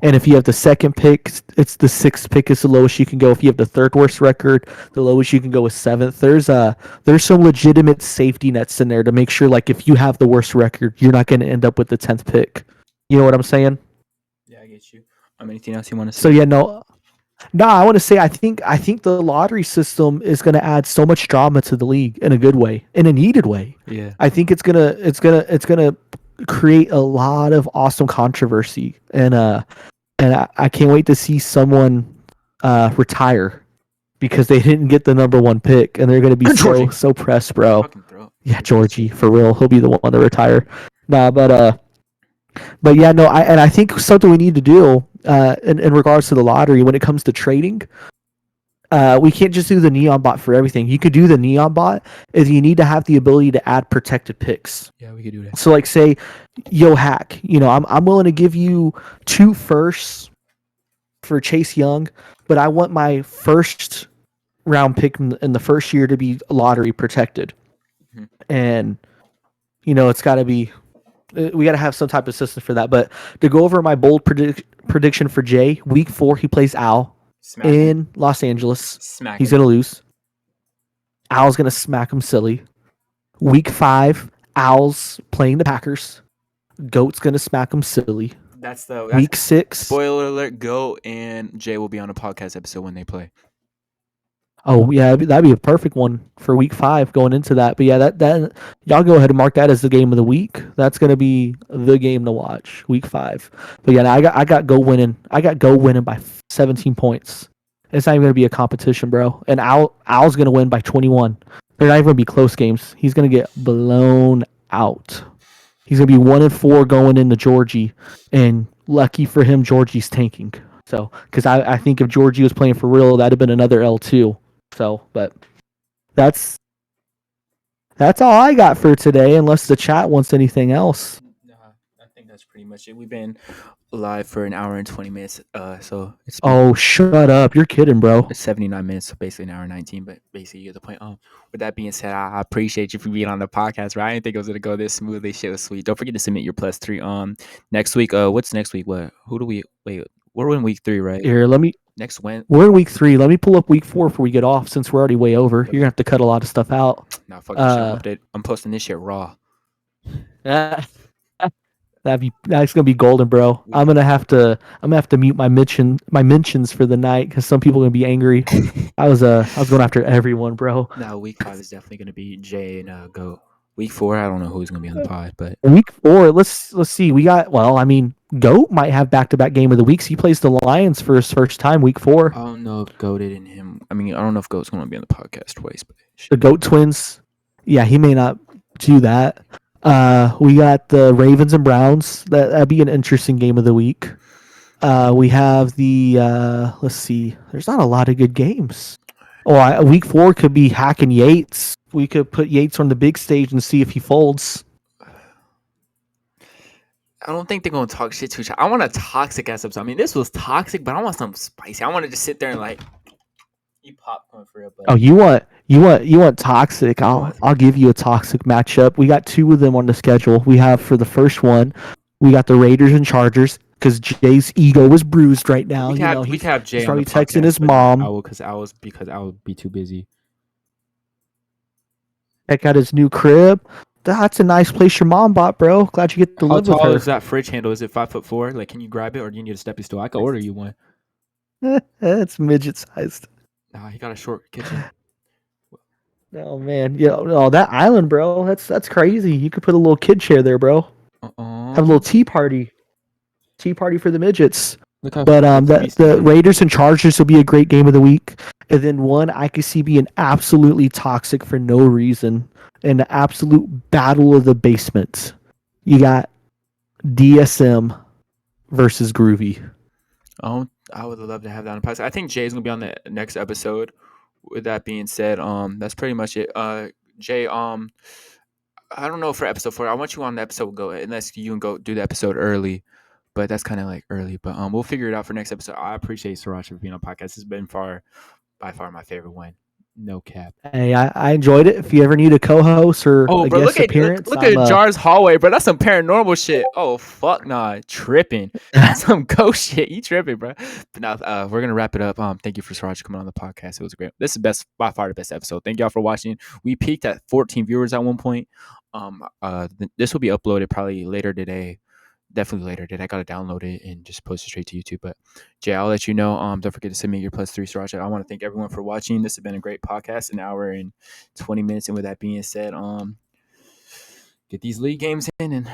[SPEAKER 5] And if you have the 2nd pick, it's the 6th pick is the lowest you can go. If you have the 3rd worst record, the lowest you can go is 7th. There's some legitimate safety nets in there to make sure, like, if you have the worst record, you're not going to end up with the 10th pick. You know what I'm saying?
[SPEAKER 6] Yeah, I get you. Anything else you want to say?
[SPEAKER 5] So yeah, no, I want to say I think the lottery system is going to add so much drama to the league in a good way, in a needed way.
[SPEAKER 6] Yeah,
[SPEAKER 5] I think it's gonna create a lot of awesome controversy, and I can't wait to see someone retire because they didn't get the number 1 pick, and they're gonna be so pressed, bro. Yeah, Georgie, for real, he'll be the one to retire. Nah, but yeah, no, I think something we need to do in regards to the lottery when it comes to trading. We can't just do the neon bot for everything. You could do the neon bot if you need to have the ability to add protected picks.
[SPEAKER 6] Yeah, we could do that.
[SPEAKER 5] So like say, yo hack, I'm willing to give you 2 firsts for Chase Young, but I want my first round pick in the first year to be lottery protected.
[SPEAKER 6] Mm-hmm.
[SPEAKER 5] And it's got to be, we got to have some type of system for that. But to go over my bold prediction for Jay, week 4 he plays Al. In Los Angeles. He's going to lose. Al's going to smack him silly. Week 5, Al's playing the Packers. Goat's going to smack him silly.
[SPEAKER 6] That's
[SPEAKER 5] week 6.
[SPEAKER 6] Spoiler alert, Goat and Jay will be on a podcast episode when they play.
[SPEAKER 5] Oh, yeah, that'd be a perfect one for week 5 going into that. But yeah, that y'all go ahead and mark that as the game of the week. That's going to be the game to watch, week 5. But yeah, I got Go winning. I got Go winning by 17 points. It's not even going to be a competition, bro. And Al's going to win by 21. They're not even going to be close games. He's going to get blown out. He's going to be 1-4 going into Georgie. And lucky for him, Georgie's tanking. So, because I think if Georgie was playing for real, that'd have been another L2. So, but that's all I got for today, unless the chat wants anything else.
[SPEAKER 6] Nah, I think that's pretty much it. We've been live for an hour and 20 minutes. So it's
[SPEAKER 5] shut up! You're kidding, bro.
[SPEAKER 6] It's 79 minutes, so basically an hour and 19. But basically, you get the point. With that being said, I appreciate you for being on the podcast. Right? I didn't think it was gonna go this smoothly. Shit was sweet. Don't forget to submit your +3. Next week. What's next week? What? Who do we? Wait. We're in week 3, right?
[SPEAKER 5] Here, let me.
[SPEAKER 6] Next Wednesday.
[SPEAKER 5] We're in week 3. Let me pull up week 4 before we get off, since we're already way over. You're gonna have to cut a lot of stuff out.
[SPEAKER 6] Nah, fuck this shit. I'm posting this shit raw.
[SPEAKER 5] That's gonna be golden, bro. I'm gonna have to mute my mentions for the night because some people are gonna be angry. I was going after everyone, bro.
[SPEAKER 6] No, week 5 is definitely gonna be Jay and Go. Week 4, I don't know who's gonna be on the pod, but
[SPEAKER 5] week 4, let's see. We got Goat might have back-to-back game of the weeks. He plays the Lions for his first time, week 4.
[SPEAKER 6] I don't know if Goat and him. I don't know if Goat's gonna be on the podcast twice, but
[SPEAKER 5] the Goat twins. Yeah, he may not do that. We got the Ravens and Browns. That'd be an interesting game of the week. We have the let's see. There's not a lot of good games. Week 4 could be Hack and Yates. We could put Yates on the big stage and see if he folds.
[SPEAKER 6] I don't think they're gonna talk shit to each other. I want a toxic ass episode. This was toxic, but I want something spicy. I want to just sit there and eat popcorn for real. But
[SPEAKER 5] you want toxic? I'll give you a toxic matchup. We got 2 of them on the schedule. We have for the first one, We got the Raiders and Chargers because Jay's ego is bruised right now.
[SPEAKER 6] We can have Jay
[SPEAKER 5] he's
[SPEAKER 6] on the
[SPEAKER 5] probably texting
[SPEAKER 6] podcast,
[SPEAKER 5] his
[SPEAKER 6] but not
[SPEAKER 5] mom.
[SPEAKER 6] Owl because I would be too busy.
[SPEAKER 5] Check out his new crib. That's a nice place your mom bought, bro. Glad you get to
[SPEAKER 6] How
[SPEAKER 5] live with
[SPEAKER 6] tall
[SPEAKER 5] her.
[SPEAKER 6] is that fridge handle? Is it 5'4"? Like, can you grab it or do you need a stepping stool? I could order you one.
[SPEAKER 5] It's midget sized.
[SPEAKER 6] Nah, he got a short kitchen.
[SPEAKER 5] Oh man, yeah, no, that island, bro. That's crazy. You could put a little kid chair there, bro. Have a little tea party for the midgets.
[SPEAKER 6] Look how
[SPEAKER 5] But
[SPEAKER 6] feasty
[SPEAKER 5] the
[SPEAKER 6] it is.
[SPEAKER 5] Raiders and Chargers will be a great game of the week, and then one I could see being absolutely toxic for no reason, an absolute battle of the basement. You got DSM versus Groovy.
[SPEAKER 6] Oh, I would love to have that on the podcast. I think Jay's gonna be on the next episode. With that being said, that's pretty much it. Jay, I don't know for episode 4. I want you on the episode go unless you can go do the episode early, but that's kind of like early. But we'll figure it out for next episode. I appreciate Sriracha for being on the podcast. It's been by far my favorite one. No cap.
[SPEAKER 5] Hey, I enjoyed it. If you ever need a co-host or
[SPEAKER 6] Oh,
[SPEAKER 5] a
[SPEAKER 6] bro,
[SPEAKER 5] guest appearance,
[SPEAKER 6] look at Jar's hallway, bro. That's some paranormal shit. Oh, fuck nah, tripping. That's some ghost shit. You tripping, bro. But now we're gonna wrap it up. Thank you for Sriracha coming on the podcast. It was great. This is by far the best episode. Thank y'all for watching. We peaked at 14 viewers at one point. This will be uploaded probably later today. Definitely later today. I gotta download it and just post it straight to YouTube. But Jay, I'll let you know. Don't forget to send me your +3 Sriracha. I want to thank everyone for watching. This has been a great podcast, an hour and 20 minutes. And with that being said, get these league games in, and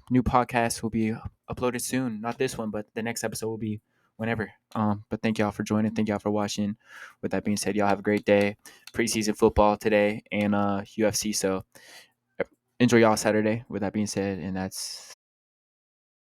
[SPEAKER 6] new podcast will be uploaded soon. Not this one, but the next episode will be whenever. But thank y'all for joining. Thank y'all for watching. With that being said, y'all have a great day. Preseason football today and UFC. So enjoy y'all Saturday. With that being said, and that's